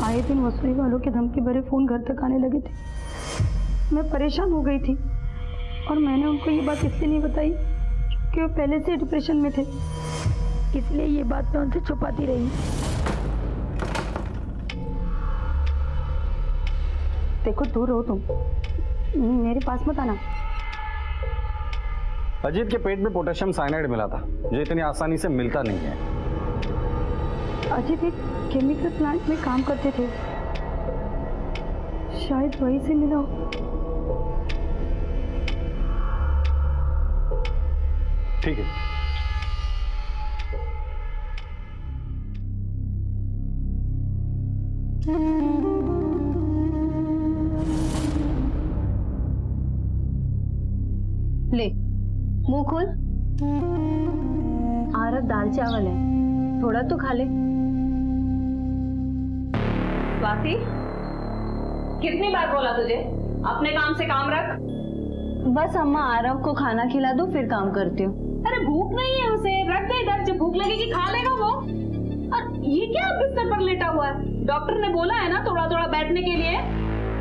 आए दिन वसूली वालों के धमकी भरे फोन घर तक आने लगे थे। मैं परेशान हो गई थी और मैंने उनको ये बात इसलिए नहीं बताई कि वो पहले से डिप्रेशन में थे, इसलिए ये बात मैं उनसे छुपाती रही। देखो, दूर रहो तुम, मेरे पास मत आना। अजीत के पेट में पोटेशियम साइनाइड मिला था, जो इतनी आसानी से मिलता नहीं है। अजीत एक केमिकल प्लांट में काम करते थे, शायद वहीं से मिला हो। ठीक है। ले, मुंह खोल। आरब दाल चावल है, थोड़ा तो खा ले। स्वाति, कितनी बार बोला तुझे अपने काम से काम रख? बस अम्मा, आरब को खाना खिला दो फिर काम करती हूँ। अरे भूख नहीं है उसे, रख दे इधर, जब भूख लगेगी खा लेगा वो। और ये क्या बिस्तर पर लेटा हुआ है? डॉक्टर ने बोला है ना थोड़ा थोड़ा बैठने के लिए।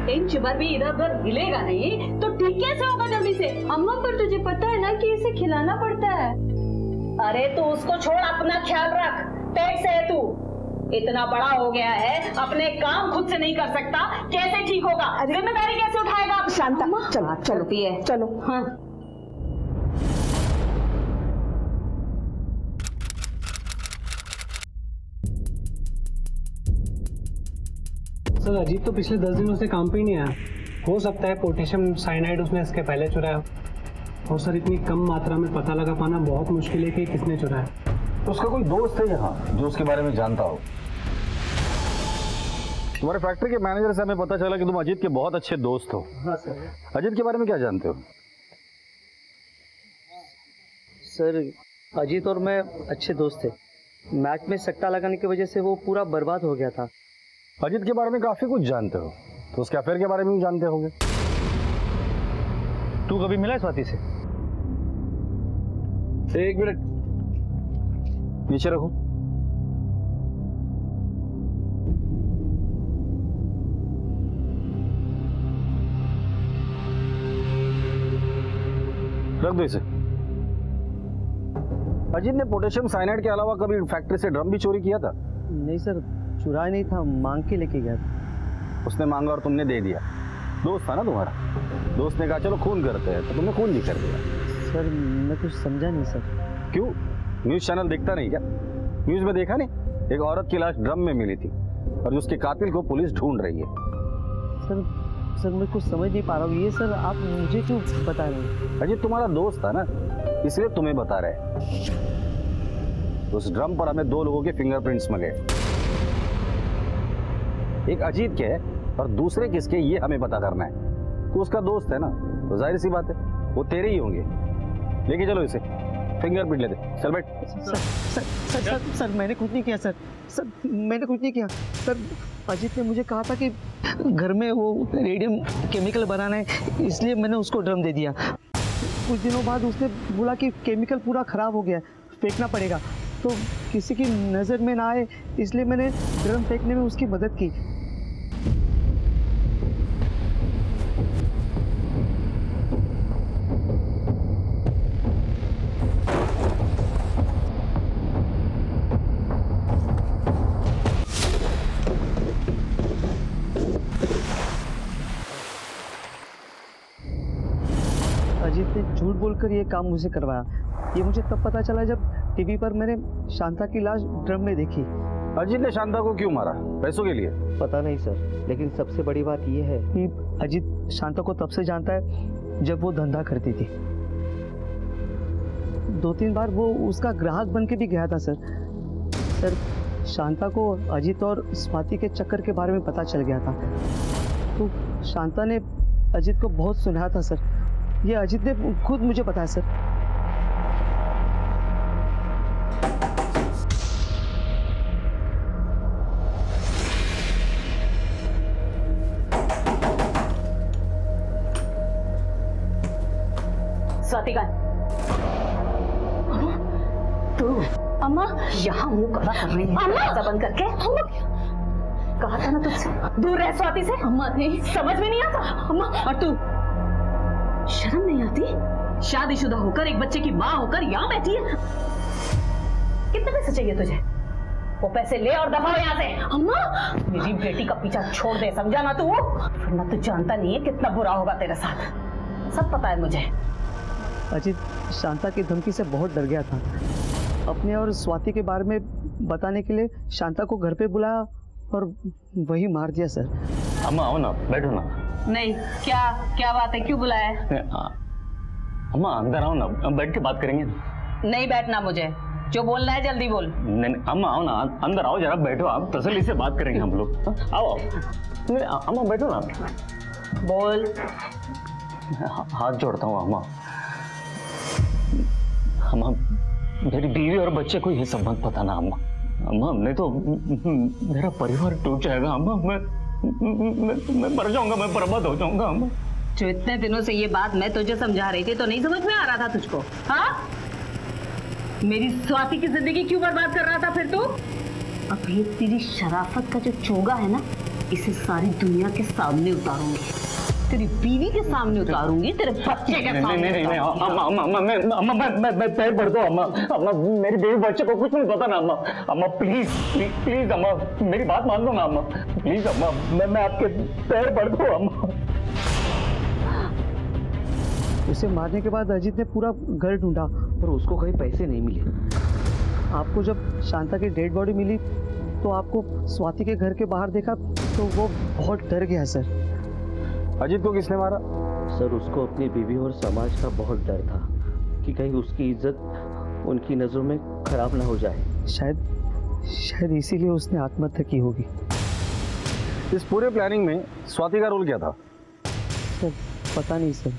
इंच भर भी इधर उधर हिलेगा नहीं तो ठीक कैसे होगा जल्दी से? अम्मा, पर तुझे पता है ना कि इसे खिलाना पड़ता है। अरे तू उसको छोड़, अपना ख्याल रख। पेट से है तू, इतना बड़ा हो गया है, अपने काम खुद से नहीं कर सकता, कैसे ठीक होगा? जिम्मेदारी कैसे उठाएगा? शांता चलो चलो चलो। हाँ। सर अजीत तो पिछले 10 दिनों से काम पे ही नहीं आया। हो सकता है पोटेशियम साइनाइड उसने इसके पहले चुराया हो। सर इतनी कम मात्रा में पता लगा पाना बहुत मुश्किल है कि किसने चुराया। तो उसका कोई दोस्त है यहाँ जो उसके बारे में जानता हो? तुम्हारे फैक्ट्री के मैनेजर से हमें पता चला कि तुम अजीत के बहुत अच्छे दोस्त हो। हाँ सर। अजीत के बारे में क्या जानते हो? सर अजीत और मैं अच्छे दोस्त थे। मैच में सट्टा लगाने की वजह से वो पूरा बर्बाद हो गया था। अजीत के बारे में काफी कुछ जानते हो, तो उसके अफेयर के बारे में भी जानते होगे। तू कभी मिला है स्वाति से? एक मिनट नीचे रखो। रख दो इसे। अजीत ने पोटेशियम साइनाइड के अलावा कभी फैक्ट्री से ड्रम भी चोरी किया था? नहीं सर, चुराया नहीं था, मांग के लेके गया था। उसने मांगा और तुमने दे दिया। दोस्त था ना तुम्हारा, दोस्त ने कहा चलो खून करते हैं, तो तुमने खून भी कर दिया। सर मैं कुछ समझा नहीं सर। क्यों? न्यूज चैनल देखता नहीं क्या? न्यूज में देखा नहीं, एक औरत की लाश ड्रम में मिली थी और उसके कातिल को पुलिस ढूंढ रही है। सर मैं कुछ समझ नहीं पा रहा हूँ। ये सर आप मुझे क्यों बता रहे हैं? अजीत तुम्हारा दोस्त था ना, इसलिए तुम्हें बता रहे। उस ड्रम पर हमें 2 लोगों के फिंगरप्रिंट्स मिले, एक अजीत के और दूसरे किसके, ये हमें पता करना है। तो उसका दोस्त है ना, तो जाहिर सी बात है वो तेरे ही होंगे। लेके चलो इसे, फिंगरप्रिंट ले दे। चल बैठ। सर मैंने कुछ नहीं किया सर। मैंने कुछ नहीं किया सर। अजीत ने मुझे कहा था कि घर में वो रेडियम केमिकल बनाना है, इसलिए मैंने उसको ड्रम दे दिया। कुछ दिनों बाद उसने बोला कि केमिकल पूरा खराब हो गया, फेंकना पड़ेगा, तो किसी की नज़र में ना आए इसलिए मैंने ड्रम फेंकने में उसकी मदद की। अजीत ने झूठ बोलकर ये काम मुझे करवाया। ये मुझे तब पता चला जब टीवी पर मैंने शांता की लाश ड्रम में देखी। अजीत ने शांता को क्यों मारा? पैसों के लिए? पता नहीं सर, लेकिन सबसे बड़ी बात यह है कि अजीत शांता को तब से जानता है जब वो धंधा करती थी। 2-3 बार वो उसका ग्राहक बन के भी गया था सर। शांता को अजीत और स्वाति के चक्कर के बारे में पता चल गया था, तो शांता ने अजीत को बहुत सुनाया था सर। ये अजीत ने खुद मुझे बताया सर। स्वाति का तू अम्मा यहाँ मुंह कड़ा कर रही है? अम्मा बंद करके। कहा था ना तुझसे दूर रह स्वाति से। अम्मा नहीं, समझ में नहीं आता। अम्मा और तू शर्म नहीं आती? शादीशुदा होकर एक बच्चे की माँ होकर यहाँ बैठी है। कितने पैसे चाहिए तुझे? वो पैसे ले और दफा हो यहाँ से। अम्मा मेरी बेटी का पीछा छोड़ दे, समझा ना तू? वरना तू जानता नहीं है कितना बुरा होगा तेरे साथ। सब पता है मुझे। अजीत शांता की धमकी से बहुत डर गया था। अपने और स्वाति के बारे में बताने के लिए शांता को घर पे बुलाया और वही मार दिया सर। अम्मा आओ ना, बैठो ना। नहीं, क्या बात है? क्यों बुलाया? अम्मा अंदर आओ ना, बैठ के बात करेंगे। नहीं बैठना मुझे, जो बोलना है जल्दी बोल। नहीं अम्मा आओ ना, अंदर आओ जरा, बैठो, आप तसल्ली से बात करेंगे हम लोग। आओ अम्मा बैठो ना। बोल। हाथ जोड़ता हूँ अम्मा। अम्मा मेरी बीवी और बच्चे को ये सब मत पता ना अम्मा। अम्मा नहीं तो मेरा परिवार टूट जाएगा अम्मा। मैं मर जाऊंगा, मैं बर्बाद हो जाऊंगा अम्मा। जो इतने दिनों से ये बात मैं तुझे समझा रही थी तो नहीं समझ में आ रहा था तुझको? हाँ, मेरी स्वाति की जिंदगी क्यों बर्बाद कर रहा था फिर तू? अब ये तेरी शराफत का जो चोगा है ना, इसे सारी दुनिया के सामने उतारूंगी। तेरी बीवी के सामने उतारूंगी, तेरे बच्चे के सामने। नहीं अम्मा मैं पैर पड़ दो अम्मा। अम्मा मेरी बेबी बच्चे को कुछ नहीं पता ना अम्मा। अम्मा प्लीज प्लीज अम्मा मेरी बात मान लो ना अम्मा, प्लीज अम्मा। मैं आपके पैर पड़ दो अम्मा। उसे मारने के बाद अजीत ने पूरा घर ढूंढा और उसको कहीं पैसे नहीं मिले। आपको जब शांता की डेड बॉडी मिली तो आपको स्वाति के घर के बाहर देखा तो वो बहुत डर गया सर। अजीत को किसने मारा? सर उसको अपनी बीवी और समाज का बहुत डर था कि कहीं उसकी इज्जत उनकी नजरों में खराब ना हो जाए। शायद इसीलिए उसने आत्महत्या की होगी। इस पूरे प्लानिंग में स्वाति का रोल क्या था? सर पता नहीं सर।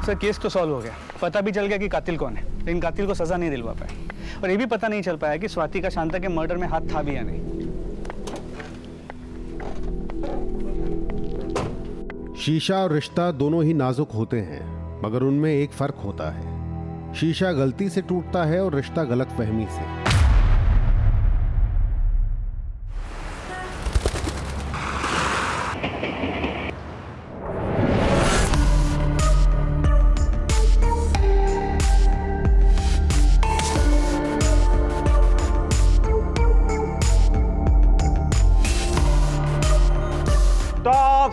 सर केस तो सॉल्व हो गया, पता भी चल गया कि कातिल कौन है, लेकिन कातिल को सजा नहीं दिलवा पाए और ये भी पता नहीं चल पाया कि स्वाति का शांता के मर्डर में हाथ था भी या नहीं। शीशा और रिश्ता दोनों ही नाजुक होते हैं, मगर उनमें एक फर्क होता है। शीशा गलती से टूटता है और रिश्ता गलतफहमी से।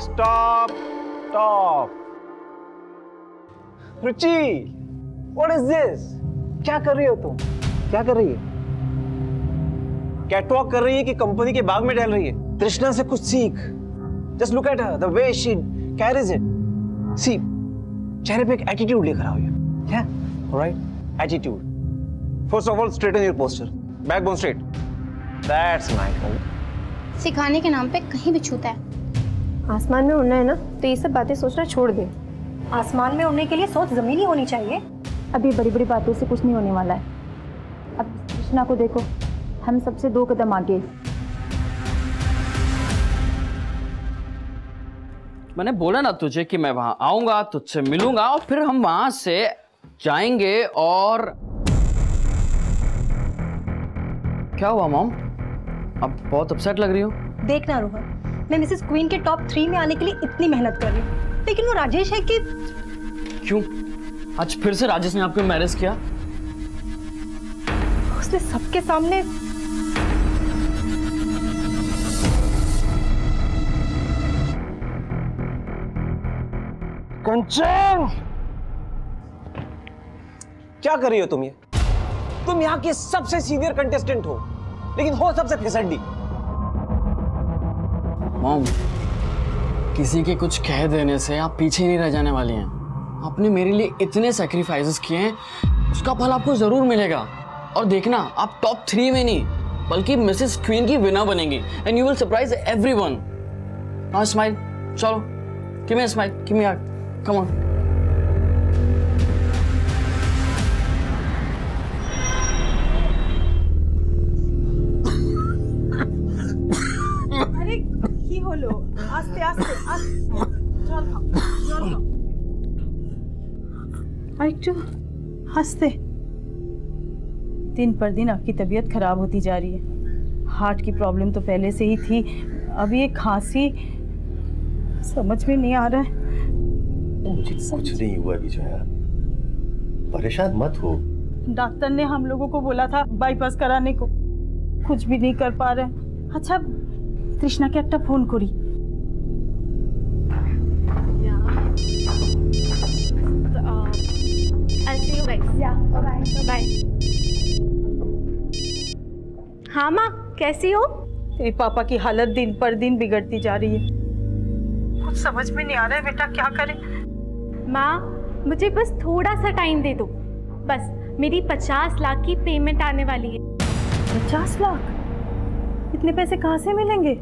Stop Ruchi, what is this? क्या कर रही हो तुम? क्या कर रही है? कैटवॉक कर रही है कि कंपनी के बाग में टहल रही है? तृष्णा से कुछ सीख। Just look at her, the way she carries it. See, चेहरे पे एक एटीट्यूड लेकर आओ। क्या? Alright, attitude. First of all straighten your posture, backbone straight. That's nice. सिखाने के नाम पे कहीं भी छूता है। आसमान में उड़ना है ना तो ये सब बातें सोचना छोड़ दे। आसमान में उड़ने के लिए सोच जमीनी होनी चाहिए। अभी बड़ी बड़ी बातों से कुछ नहीं होने वाला है। अब कृष्णा को देखो, हम सबसे 2 कदम आगे। मैंने बोला ना तुझे कि मैं वहां आऊंगा, तुझसे मिलूंगा और फिर हम वहां से जाएंगे। और क्या हुआ मॉम? अब बहुत अपसेट लग रही हो। देखना रोहन, मैं मिसेस क्वीन के टॉप 3 में आने के लिए इतनी मेहनत कर रही हूँ, लेकिन वो राजेश है कि क्यों? आज फिर से राजेश ने आपको मैरिज किया? उसने सबके सामने कंचन, क्या कर रही हो तुम? ये तुम यहाँ की सबसे सीनियर कंटेस्टेंट हो, लेकिन हो सबसे फिसड्डी। मॉम, किसी के कुछ कह देने से आप पीछे नहीं रह जाने वाली हैं। आपने मेरे लिए इतने सैक्रिफाइसेस किए हैं, उसका फल आपको जरूर मिलेगा। और देखना, आप टॉप 3 में नहीं बल्कि मिसेस क्वीन की विनर बनेंगी and you will surprise everyone. Now smile, चलो, give me a smile, give me a hug, come on. अरे কি হলো? আস্তে আস্তে জল খাও, জল খাও। আরেকটু আস্তে। दिन पर दिन आपकी तबीयत खराब होती जा रही है। हार्ट की प्रॉब्लम तो पहले से ही थी, अब ये खांसी समझ में नहीं आ रहा है। मुझे कुछ नहीं हुआ विजया, परेशान मत हो। डॉक्टर ने हम लोगों को बोला था बाईपास कराने को, कुछ भी नहीं कर पा रहे। अच्छा, तृष्णा के একটা फोन करी। I'll see you guys. Yeah, bye bye. हाँ माँ, कैसी हो? तेरे पापा की हालत दिन पर दिन बिगड़ती जा रही है, कुछ समझ में नहीं आ रहा है बेटा, क्या करें? माँ, मुझे बस थोड़ा सा टाइम दे दो। बस मेरी 50 लाख की पेमेंट आने वाली है। 50 लाख? इतने पैसे कहाँ से मिलेंगे?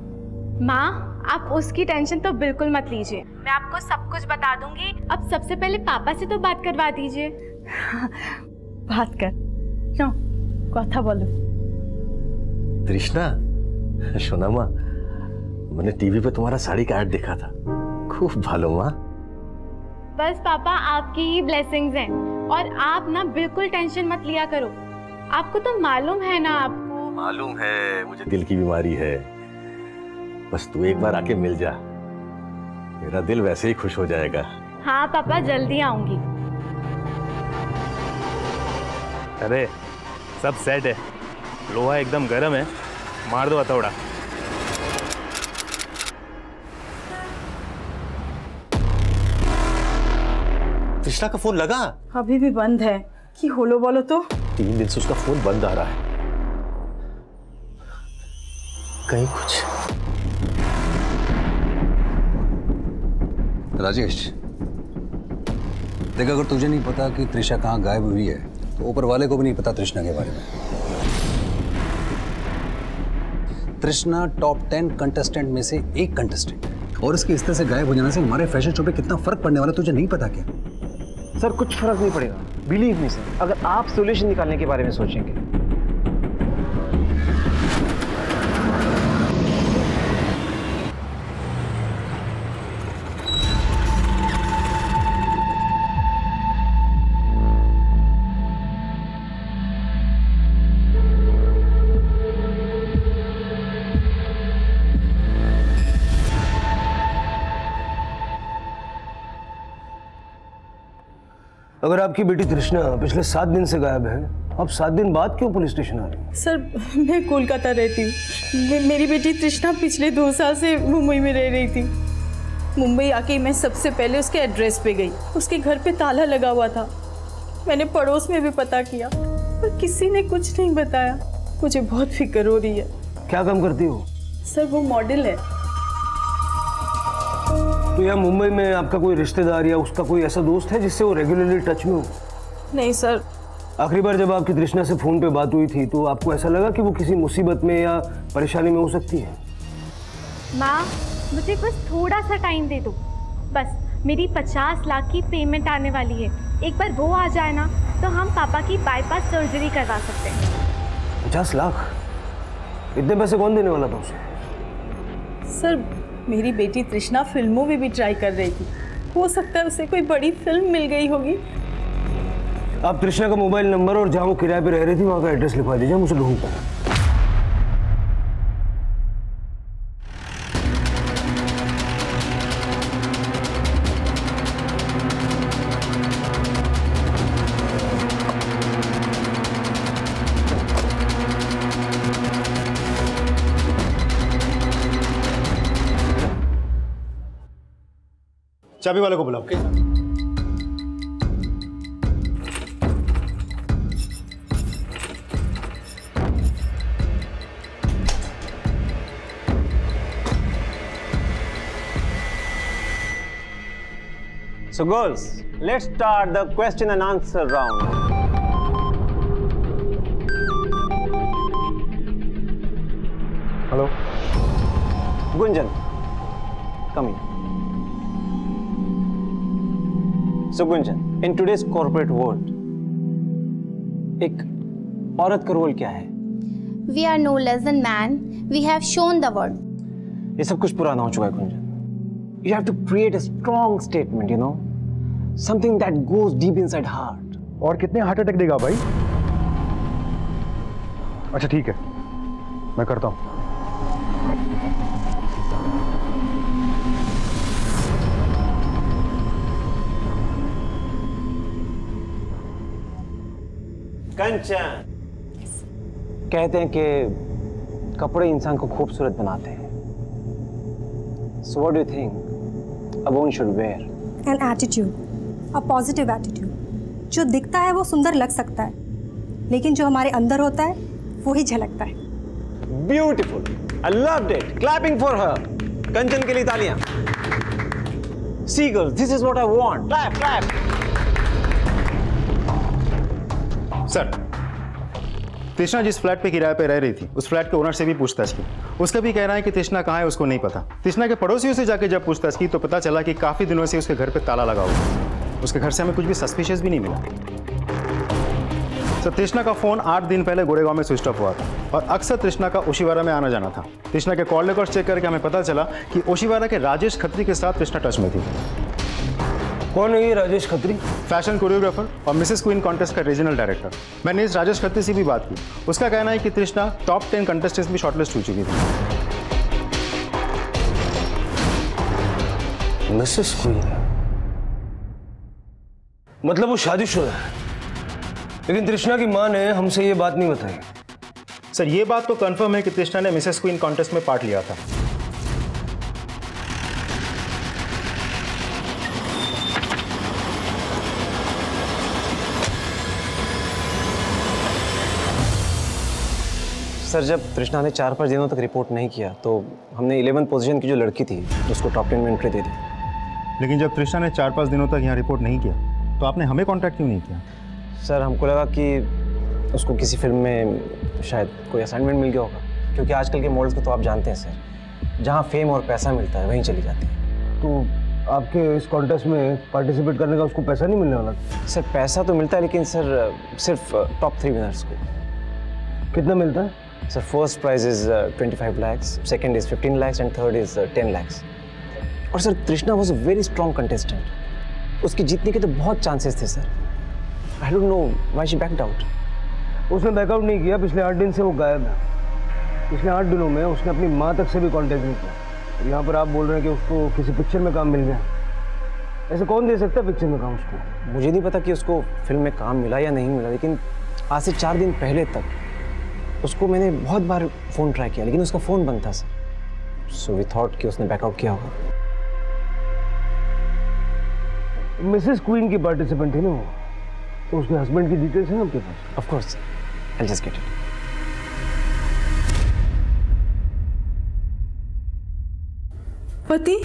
माँ, आप उसकी टेंशन तो बिल्कुल मत लीजिए, मैं आपको सब कुछ बता दूंगी। अब सबसे पहले पापा से तो बात करवा दीजिए। बात कर, क्यों, कथा बोलो। तृष्णा, शोना माँ, मैंने टीवी पे तुम्हारा साड़ी का ऐड देखा था, खूब भालो माँ। बस पापा, आपकी ही ब्लेसिंग्स हैं और आप ना बिल्कुल टेंशन मत लिया करो। आपको तो मालूम है ना, आपको मालूम है मुझे दिल की बीमारी है, बस तू एक बार आके मिल जा, मेरा दिल वैसे ही खुश हो जाएगा। हाँ पापा, जल्दी आऊंगी। अरे सब सेट है, लोहा एकदम गर्म है, मार दो हथौड़ा। कृष्णा का फोन लगा? अभी भी बंद है। कि होलो बोलो तो 3 दिन से उसका फोन बंद आ रहा है। कहीं कुछ। राजेश देख, अगर तुझे नहीं पता कि त्रिशा कहाँ गायब हुई है तो ऊपर वाले को भी नहीं पता तृष्णा के बारे में। तृष्णा टॉप 10 कंटेस्टेंट में से एक कंटेस्टेंट, और इसके इस तरह से गायब हो जाने से हमारे फैशन शो पे कितना फर्क पड़ने वाला तुझे नहीं पता क्या? सर कुछ फर्क नहीं पड़ेगा, बिलीव मी सर, अगर आप सॉल्यूशन निकालने के बारे में सोचेंगे। अगर आपकी बेटी तृष्णा पिछले 7 दिन से गायब है, अब 7 दिन बाद क्यों पुलिस स्टेशन आ रही है? सर मैं कोलकाता रहती हूँ। मेरी बेटी तृष्णा पिछले 2 साल से मुंबई में रह रही थी। मुंबई आके मैं सबसे पहले उसके एड्रेस पे गई। उसके घर पे ताला लगा हुआ था। मैंने पड़ोस में भी पता किया पर किसी ने कुछ नहीं बताया। मुझे बहुत फिक्र हो रही है। क्या काम करती हो? सर वो मॉडल है। तो यहाँ मुंबई में आपका कोई रिश्तेदार या उसका कोई ऐसा दोस्त है जिससे वो रेगुलरली टच में हो? नहीं सर। आखिरी बार जब आपकी तृष्णा से फोन पे बात हुई थी तो आपको ऐसा लगा कि वो किसी मुसीबत में या परेशानी में हो सकती है? माँ मुझे बस थोड़ा सा टाइम दे दो। बस मेरी 50 लाख की पेमेंट आने वाली है। एक बार वो आ जाए ना तो हम पापा की बाईपास सर्जरी करवा सकते हैं। 50 लाख? इतने पैसे कौन देने वाला था उसे? सर मेरी बेटी तृष्णा फिल्मों में भी ट्राई कर रही थी। हो सकता है उसे कोई बड़ी फिल्म मिल गई होगी। आप तृष्णा का मोबाइल नंबर और जहां वो किराए पे रह रही थी वहां का एड्रेस लिखवा दीजिए, मुझे ढूंढना है। चाबी वाले को बुलाओ। So girls, let's start the question and answer round. Hello. Gunjan, come here. So Gunjan, in today's corporate world, एक औरत का रोल क्या है? We are no less than man. We have shown the world. ये सब कुछ पुराना हो चुका है Gunjan. You have to create a strong statement, you know, something that goes deep inside heart. और कितने हार्ट अटैक देगा भाई? अच्छा ठीक है, मैं करता हूँ। कंचन, कहते हैं कि कपड़े इंसान को खूबसूरत बनाते हैं। So what do you think a woman should wear? An attitude, a positive attitude. जो दिखता है वो सुंदर लग सकता है, लेकिन जो हमारे अंदर होता है वो ही झलकता है। Beautiful. I loved it. Clapping for her. कंचन के लिए तालियां। See girls, this is what I want. Clap, clap. Sir, तृष्णा जिस फ्लैट पे किराए पे रह रही थी उस फ्लैट के ओनर से भी पूछताछ की। उसका भी कहना है कि तृष्णा कहाँ है उसको नहीं पता। तृष्णा के पड़ोसियों से जाके जब पूछताछ की तो पता चला कि काफी दिनों से उसके घर पे ताला लगा हुआ। उसके घर से हमें कुछ भी सस्पिशियस भी नहीं मिला। सर, तृष्णा का फोन 8 दिन पहले गोरेगांव में स्विच ऑफ हुआ था और अक्सर तृष्णा का ओशिवारा में आना जाना था। तृष्णा के कॉल रिकॉर्ड चेक करके हमें पता चला कि ओशिवारा के राजेश खत्री के साथ तृष्णा टच में थी। कौन है ये राजेश खत्री? फैशन कोरियोग्राफर और मिसेस क्वीन कॉन्टेस्ट का रीजनल डायरेक्टर। मैंने इस राजेश खत्री से भी बात की। उसका कहना है कि तृष्णा टॉप 10 कंटेस्टेंट्स में शॉर्टलिस्ट हो चुकी थी। मिसेस क्वीन, मतलब वो शादीशुदा है, लेकिन तृष्णा की मां ने हमसे ये बात नहीं बताई। सर ये बात तो कंफर्म है कि तृष्णा ने मिसेस क्वीन कॉन्टेस्ट में पार्ट लिया था। सर जब तृष्णा ने 4-5 दिनों तक रिपोर्ट नहीं किया तो हमने 11th पोजीशन की जो लड़की थी उसको टॉप 10 में एंट्री दे दी। लेकिन जब तृष्णा ने 4-5 दिनों तक यहाँ रिपोर्ट नहीं किया तो आपने हमें कांटेक्ट क्यों नहीं किया? सर हमको लगा कि उसको किसी फिल्म में शायद कोई असाइनमेंट मिल गया होगा, क्योंकि आजकल के मॉडल्स को तो आप जानते हैं सर, जहाँ फेम और पैसा मिलता है वहीं चली जाती है। तो आपके इस कॉन्टेस्ट में पार्टिसिपेट करने का उसको पैसा नहीं मिलने वाला? सर पैसा तो मिलता है, लेकिन सर सिर्फ टॉप 3 विनर्स को। कितना मिलता है? Sir first prize is 25 lakhs, second is 15 lakhs and third is 10 lakhs। और sir Trishna was a very strong contestant, उसकी जीतने के तो बहुत चांसेस थे sir. I don't know why she backed out. उसने बैकआउट नहीं किया, पिछले 8 दिन से वो गायब है। पिछले 8 दिनों में उसने अपनी माँ तक से भी कांटेक्ट नहीं किया। यहाँ पर आप बोल रहे हैं कि उसको किसी पिक्चर में काम मिल गया। ऐसे कौन दे सकता है पिक्चर में काम उसको? मुझे नहीं पता कि उसको फिल्म में काम मिला या नहीं मिला, लेकिन आज से 4 दिन पहले तक उसको मैंने बहुत बार फ़ोन ट्राई किया, लेकिन उसका फ़ोन बंद था सर। सो वी थॉट कि उसने बैकआउट किया होगा। मिसेस क्वीन की पार्टिसिपेंट थी ना वो, तो उसके हस्बैंड की डिटेल्स हैं आपके पास? Of course, I just get it. पति,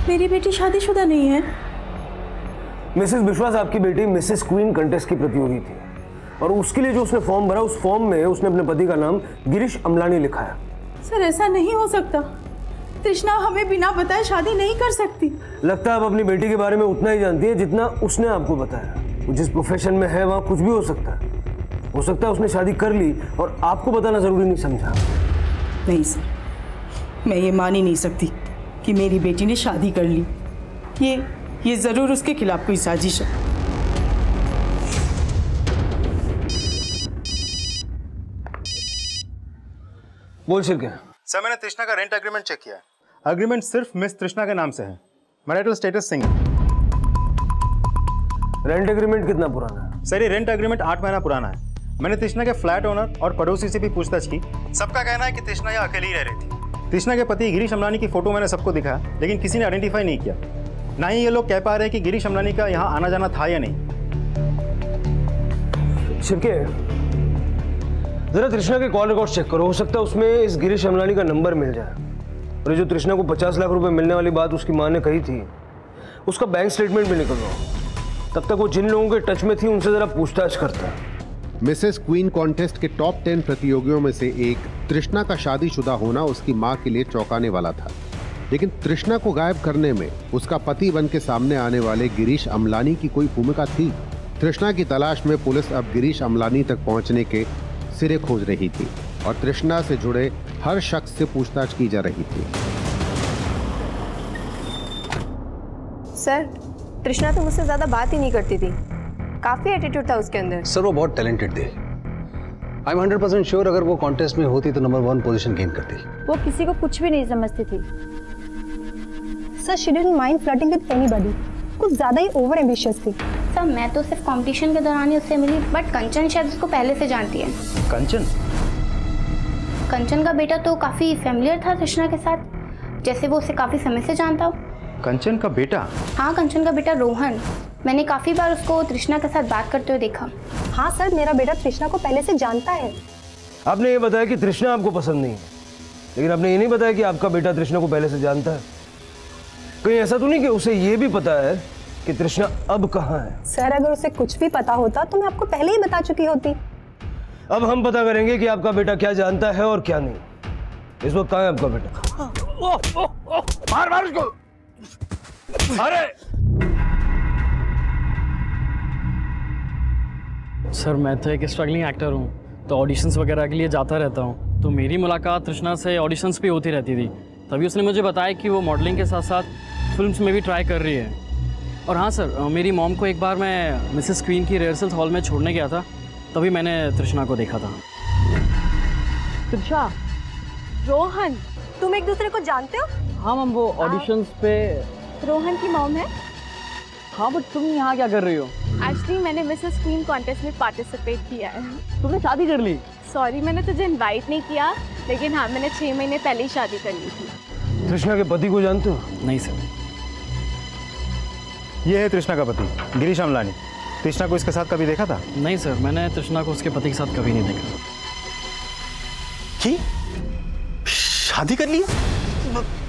मेरी बेटी शादीशुदा नहीं है। मिसेस विश्वास आपकी बेटी मिसेस क्वीन कंटेस्ट की प्रतियोगी थी, और उसके लिए जो उसने फॉर्म भरा उस फॉर्म में उसने अपने पति का नाम गिरीश अमलानी लिखा है। सर ऐसा नहीं हो सकता, तृष्णा हमें बिना बताए शादी नहीं कर सकती। लगता है आप अपनी बेटी के बारे में उतना ही जानती है जितना उसने आपको बताया। वो जिस प्रोफेशन में है वहाँ कुछ भी हो सकता है। हो सकता है उसने शादी कर ली और आपको बताना जरूरी नहीं समझा। नहीं सर, मैं ये मान ही नहीं सकती कि मेरी बेटी ने शादी कर ली। ये जरूर उसके खिलाफ कोई साजिश है। बोल शिरके। सर मैंने तृष्णा का रेंट एग्रीमेंट चेक किया है। एग्रीमेंट सिर्फ मिस तृष्णा के नाम से है। Marital status single. Rent agreement कितना पुराना है? सर ये रेंट एग्रीमेंट 8 महीना पुराना है। मैंने तृष्णा के फ्लैट ओनर और पड़ोसी से भी पूछताछ की। सबका कहना है कि तृष्णा यहाँ अकेली ही रह रही थी। तृष्णा के पति गिरीश अमलानी की फोटो मैंने सबको दिखाया, लेकिन किसी ने आइडेंटिफाई नहीं किया। ना ही ये लोग कह पा रहे हैं कि गिरीश अमलानी का यहाँ आना जाना था या नहीं। शिरके, जरा तृष्णा के कॉल रिकॉर्ड चेक करो, हो सकता है उसमें इस गिरीश अमलानी का नंबर मिल जाए। और ये जो तृष्णा को 50 लाख रुपए मिलने वाली बात उसकी मां ने कही थी, उसका बैंक स्टेटमेंट भी निकलवाओ। तब तक वो जिन लोगों के टच में थी उनसे जरा पूछताछ करता है। मिसेस क्वीन कॉन्टेस्ट के टॉप 10 प्रतियोगियों में से एक तृष्णा का शादीशुदा होना उसकी मां के लिए चौंकाने वाला था। लेकिन तृष्णा को गायब करने में उसका पति बन के सामने आने वाले गिरीश अमलानी की कोई भूमिका थी। तृष्णा की तलाश में पुलिस अब गिरीश अमलानी तक पहुंचने के सिरे खोज रही थी और तृष्णा से जुड़े हर शख्स से पूछताछ की जा रही थी। सर, तृष्णा तो मुझसे ज्यादा बात ही नहीं करती थी, काफी एटीट्यूड था उसके अंदर। सर वो बहुत टैलेंटेड थी। आई एम 100% श्योर अगर वो कॉन्टेस्ट में होती तो नंबर 1 पोजीशन गेन करती। वो किसी को कुछ भी नहीं समझती थी। Sir she didn't mind flirting with anybody, कुछ ज्यादा ही ओवर एम्बिशियस थी। सर मैं तो सिर्फ कंपटीशन के दौरान ही उससे मिली, बट कंचन शायद उसको पहले से जानती है। कंचन का बेटा तो काफी फैमिलियर था तृष्णा के साथ, जैसे वो उसे काफी समय से जानता हो। कंचन का बेटा? हाँ, कंचन का बेटा रोहन। मैंने काफी बार उसको तृष्णा के साथ बात करते हुए देखा। हाँ सर, मेरा बेटा तृष्णा को पहले से जानता है। आपने ये बताया कि तृष्णा आपको पसंद नहीं है, लेकिन आपने ये नहीं बताया कि आपका बेटा तृष्णा को पहले से जानता है। कहीं ऐसा तो नहीं कि उसे ये भी पता है कि तृष्णा अब कहाँ है? सर अगर उसे कुछ भी पता होता तो मैं आपको पहले ही बता चुकी होती। अब हम पता करेंगे कि आपका बेटा क्या जानता है और क्या नहीं। इस वक्त कहाँ है आपका बेटा? मार उसको। अरे सर मैं तो एक स्ट्रगलिंग एक्टर हूँ, तो ऑडिशंस वगैरह के लिए जाता रहता हूँ। तो मेरी मुलाकात तृष्णा से ऑडिशंस भी होती रहती थी। तभी उसने मुझे बताया कि वो मॉडलिंग के साथ साथ फिल्म्स में भी ट्राई कर रही है। और हाँ सर, मेरी मॉम को एक बार मैं मिसेस क्वीन की रिहर्सल हॉल में छोड़ने गया था, तभी मैंने तृष्णा को देखा था। तृषा, रोहन, तुम एक दूसरे को जानते हो? हाँ मैम, वो ऑडिशंस पे। रोहन की मॉम है। हाँ बट तुम यहाँ क्या कर रही हो? एक्चुअली मैंने मिसेस क्वीन कॉन्टेस्ट में पार्टिसिपेट किया है। तुमने शादी कर ली? सॉरी, मैंने तुझे इनवाइट नहीं किया, लेकिन हाँ मैंने 6 महीने पहले ही शादी कर ली थी। तृष्णा के पति को जानते हो? नहीं सर। ये है तृष्णा का पति गिरीश अमलानी। तृष्णा को इसके साथ कभी देखा था? नहीं सर, मैंने तृष्णा को उसके पति के साथ कभी नहीं देखा। की? शादी कर लिया?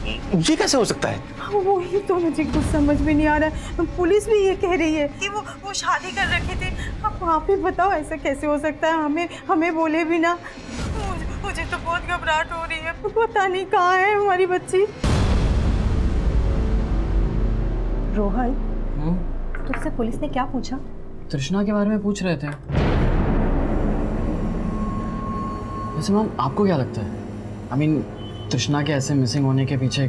ये कैसे हो सकता है? वही तो मुझे कुछ समझ में नहीं आ रहा है। पुलिस भी ये कह रही है कि वो शादी कर रखे थे। अब वहाँ पे बताओ ऐसा कैसे हो सकता है? हमें बोले भी ना। मुझे तो बहुत घबराहट हो रही है। पता नहीं कहाँ है हमारी बच्ची। रोहन, तुझसे पुलिस ने क्या पूछा? तृष्णा के बारे में पूछ रहे थे। वैसे मैम आपको क्या लगता है? I mean, तृष्णा के ऐसे मिसिंग होने के पीछे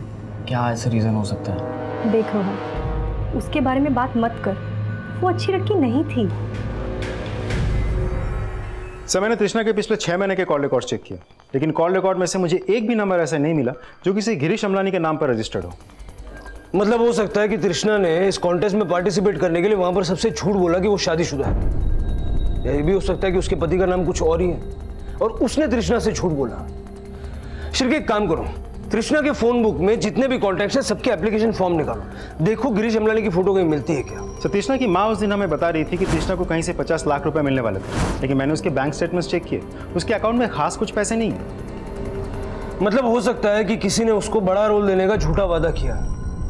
क्या ऐसे रीजन हो सकता है? देख रोहन, उसके बारे में बात मत कर। वो अच्छी लड़की नहीं थी। सर, मैंने तृष्णा के पिछले 6 महीने के कॉल रिकॉर्ड चेक किया, लेकिन कॉल रिकॉर्ड में से मुझे एक भी नंबर ऐसा नहीं मिला जो किसी गिरीश अमलानी के नाम पर रजिस्टर्ड हो। मतलब हो सकता है कि तृष्णा ने इस कॉन्टेस्ट में पार्टिसिपेट करने के लिए वहां पर सबसे झूठ बोला कि वो शादीशुदा है। या ये भी हो सकता है कि उसके पति का नाम कुछ और ही है और उसने तृष्णा से झूठ बोला। शिर्के, एक काम करो, तृष्णा के फोन बुक में जितने भी कॉन्टैक्ट्स हैं सबके एप्लीकेशन फॉर्म निकालो, देखो गिरीश अमलानी की फोटो कहीं मिलती है क्या। सर, तृष्णा की माँ उस दिन हमें बता रही थी कि तृष्णा को कहीं से 50 लाख रुपए मिलने वाले थे, लेकिन मैंने उसके बैंक स्टेटमेंट्स चेक किए, उसके अकाउंट में खास कुछ पैसे नहीं है। मतलब हो सकता है कि किसी ने उसको बड़ा रोल देने का झूठा वादा किया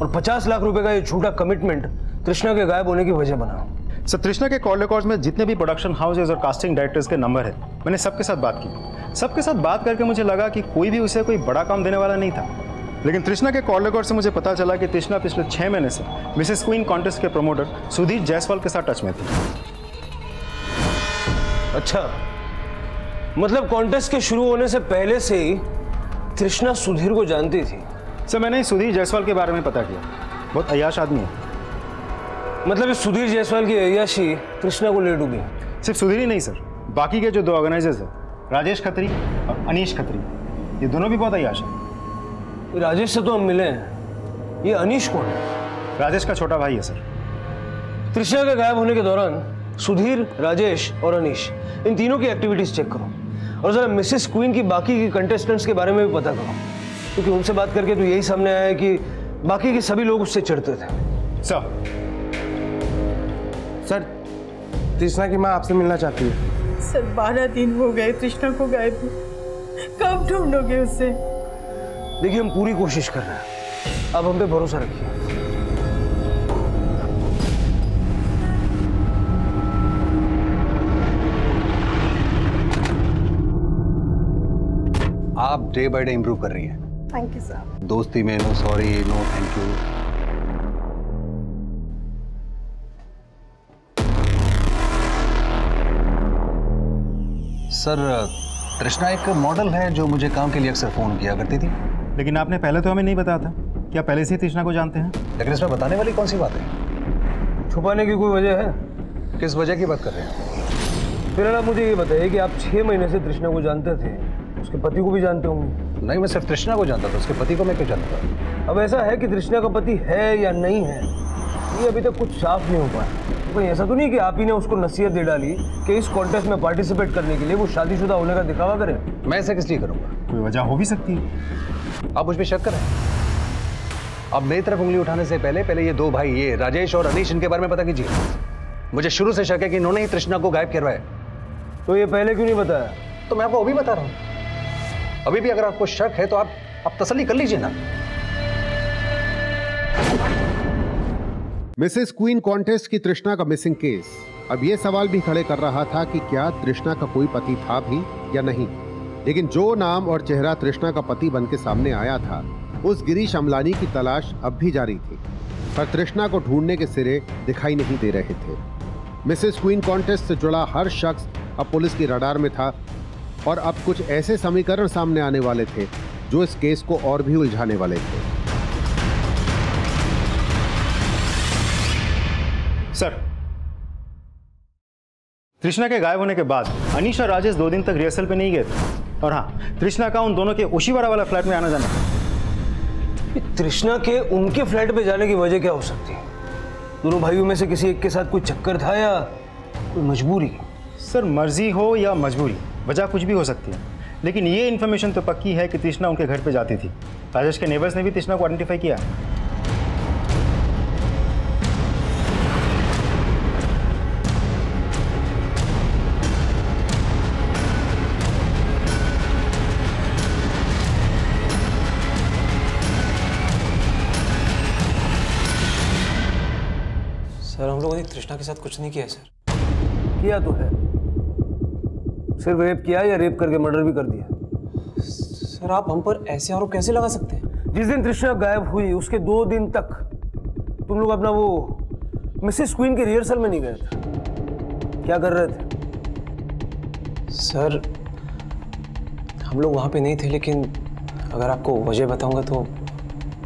और 50 लाख रुपए का ये झूठा कमिटमेंट तृष्णा के गायब होने की वजह बना। सर, तृष्णा के कॉल रिकॉर्ड्स में जितने भी प्रोडक्शन हाउसेज और कास्टिंग डायरेक्टर्स के नंबर है, मैंने सबके साथ बात की। सबके साथ बात करके मुझे लगा कि कोई भी उसे कोई बड़ा काम देने वाला नहीं था, लेकिन तृष्णा के कॉल रिकॉर्ड से मुझे पता चला कि तृष्णा पिछले 6 महीने से मिसेस क्वीन कॉन्टेस्ट के प्रमोटर सुधीर जायसवाल के साथ टच में थी। अच्छा, मतलब कॉन्टेस्ट के शुरू होने से पहले से ही तृष्णा सुधीर को जानती थी? सर, मैंने सुधीर जायसवाल के बारे में पता किया, बहुत अय्याश आदमी है। मतलब इस सुधीर जायसवाल की अय्याशी तृष्णा को ले डूबी? सिर्फ सुधीर ही नहीं सर, बाकी के जो 2 ऑर्गेनाइजर्स हैं, राजेश खत्री और अनीश खत्री, ये दोनों भी बहुत अय्याश हैं। राजेश से तो हम मिले हैं, ये अनीश कौन है? राजेश का छोटा भाई है सर। तृष्णा के गायब होने के दौरान सुधीर, राजेश और अनीश, इन तीनों की एक्टिविटीज चेक करो और जरा मिसेस क्वीन की बाकी की कंटेस्टेंट्स के बारे में भी पता करो, क्योंकि उनसे बात करके तो यही सामने आया है कि बाकी के सभी लोग उससे चिढ़ते थे। सर, तृष्णा की माँ आपसे मिलना चाहती है। सर, 12 दिन हो गए तृष्णा को गायब, कब ढूंढोगे उससे? देखिए, हम पूरी कोशिश कर रहे हैं, अब हम पे भरोसा रखिए। आप डे बाय डे इंप्रूव कर रही हैं। Thank you sir. दोस्ती में no sorry, no thank you. Sir, Trishna एक मॉडल है जो मुझे काम के लिए अक्सर फोन किया करती थी। लेकिन आपने पहले तो हमें नहीं बताया था। क्या पहले से ही तृष्णा को जानते हैं? लेकिन इसमें बताने वाली कौन सी बात है? छुपाने की कोई वजह है? किस वजह की बात कर रहे हैं? फिर आप मुझे ये बताइए कि आप 6 महीने से तृष्णा को जानते थे, उसके पति को भी जानते होंगे? नहीं, मैं सिर्फ तृष्णा को जानता था, उसके पति को मैं क्यों जानता? अब ऐसा है कि तृष्णा का पति है या नहीं है, ये अभी तक कुछ साफ नहीं हो पाया। तो ऐसा तो नहीं कि आप ही ने उसको नसीहत दे डाली कि इस कॉन्टेस्ट में पार्टिसिपेट करने के लिए वो शादीशुदा होने का दिखावा करे? मैं ऐसा किस लिए करूंगा? कोई वजह हो भी सकती है। आप मुझ पर शक करें। अब मेरी तरफ उंगली उठाने से पहले ये 2 भाई, ये राजेश और अनीश, इनके बारे में पता कीजिए। मुझे शुरू से शक है कि इन्होंने ही तृष्णा को गायब करवाया। तो ये पहले क्यों नहीं बताया? तो मैं आपको अभी बता रहा हूं। अभी भी अगर आपको शक है तो आप तसल्ली कर लीजिए ना। मिसेस क्वीन कॉन्टेस्ट की तृष्णा का मिसिंग केस अब यह सवाल भी खड़े कर रहा था कि क्या तृष्णा का कोई पति था भी या नहीं। लेकिन जो नाम और चेहरा तृष्णा का पति बन के सामने आया था, उस गिरीश अमलानी की तलाश अब भी जारी थी, पर तृष्णा को ढूंढने के सिरे दिखाई नहीं दे रहे थे। मिसेस क्वीन कॉन्टेस्ट से जुड़ा हर शख्स अब पुलिस की रडार में था और अब कुछ ऐसे समीकरण सामने आने वाले थे जो इस केस को और भी उलझाने वाले थे। सर, तृष्णा के गायब होने के बाद अनीश और राजेश 2 दिन तक रिहर्सल पे नहीं गए थे, और हाँ, तृष्णा का उन दोनों के ओशीवाड़ा वाला फ्लैट में आना जाना था। तृष्णा के उनके फ्लैट पे जाने की वजह क्या हो सकती है? दोनों भाइयों में से किसी एक के साथ कोई चक्कर था या कोई मजबूरी? सर मर्जी हो या मजबूरी, वजह कुछ भी हो सकती है, लेकिन ये इन्फॉर्मेशन तो पक्की है कि तृष्णा उनके घर पे जाती थी। राजेश के नेबर्स ने भी तृष्णा को आइडेंटिफाई किया। सर हम लोगों ने तृष्णा के साथ कुछ नहीं किया है सर। किया तो है, सिर्फ रेप किया या रेप करके मर्डर भी कर दिया? सर आप हम पर ऐसे आरोप कैसे लगा सकते हैं? जिस दिन तृष्णा गायब हुई उसके 2 दिन तक तुम लोग अपना वो मिसेस क्वीन के रिहर्सल में नहीं गए थे, क्या कर रहे थे? सर हम लोग वहाँ पे नहीं थे, लेकिन अगर आपको वजह बताऊंगा तो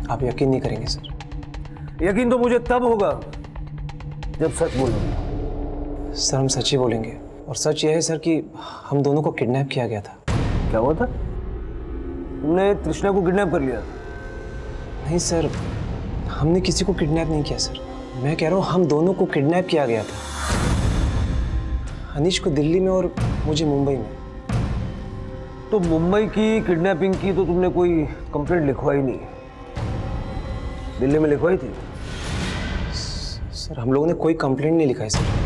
आप यकीन नहीं करेंगे सर। यकीन तो मुझे तब होगा जब सच बोलूंगा। सर हम सच ही बोलेंगे, और सच यह है सर कि हम दोनों को किडनैप किया गया था। क्या हुआ था? तुमने तृष्णा को किडनैप कर लिया? नहीं सर, हमने किसी को किडनैप नहीं किया सर। मैं कह रहा हूँ हम दोनों को किडनैप किया गया था, अनीश को दिल्ली में और मुझे मुंबई में। तो मुंबई की किडनैपिंग की तो तुमने कोई कंप्लेंट लिखवाई नहीं, दिल्ली में लिखवाई थी? सर हम लोगों ने कोई कंप्लेंट नहीं लिखा है सर।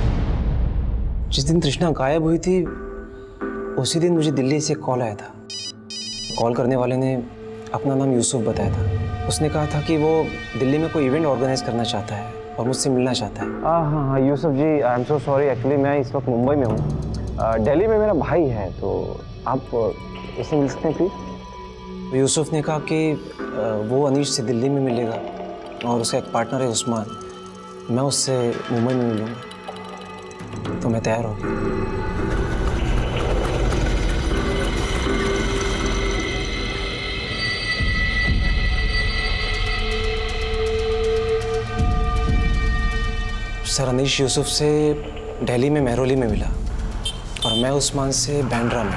जिस दिन तृष्णा गायब हुई थी उसी दिन मुझे दिल्ली से कॉल आया था। कॉल करने वाले ने अपना नाम यूसुफ बताया था। उसने कहा था कि वो दिल्ली में कोई इवेंट ऑर्गेनाइज करना चाहता है और मुझसे मिलना चाहता है। हाँ Yusuf ji, I am so sorry, actually मैं इस वक्त मुंबई में हूँ। दिल्ली में मेरा भाई है, तो आप उससे मिल सकते हैं प्लीज़? तो यूसुफ ने कहा कि वो अनीश से दिल्ली में मिलेगा और उसका एक पार्टनर है उस्मान, मैं उससे मुंबई में मिलूँगा। तो मैं तैयार हो गया। सर अनीश यूसुफ से दिल्ली में मेहरौली में मिला और मैं उस्मान से बैंड्रा में।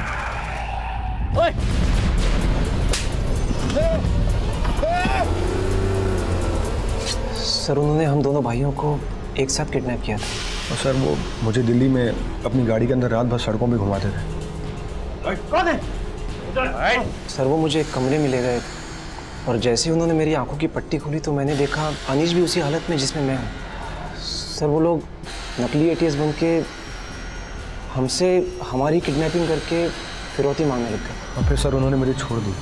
सर उन्होंने हम दोनों भाइयों को एक साथ किडनैप किया था। और सर वो मुझे दिल्ली में अपनी गाड़ी के अंदर रात भर सड़कों पे घुमाते थे। कौन है? सर वो मुझे एक कमरे में ले गए और जैसे ही उन्होंने मेरी आंखों की पट्टी खोली तो मैंने देखा अनीश भी उसी हालत में जिसमें मैं हूँ। सर वो लोग नकली एटीएस बन के हमसे हमारी किडनैपिंग करके फिरौती मांगने लग गए। और फिर सर उन्होंने मुझे छोड़ दी,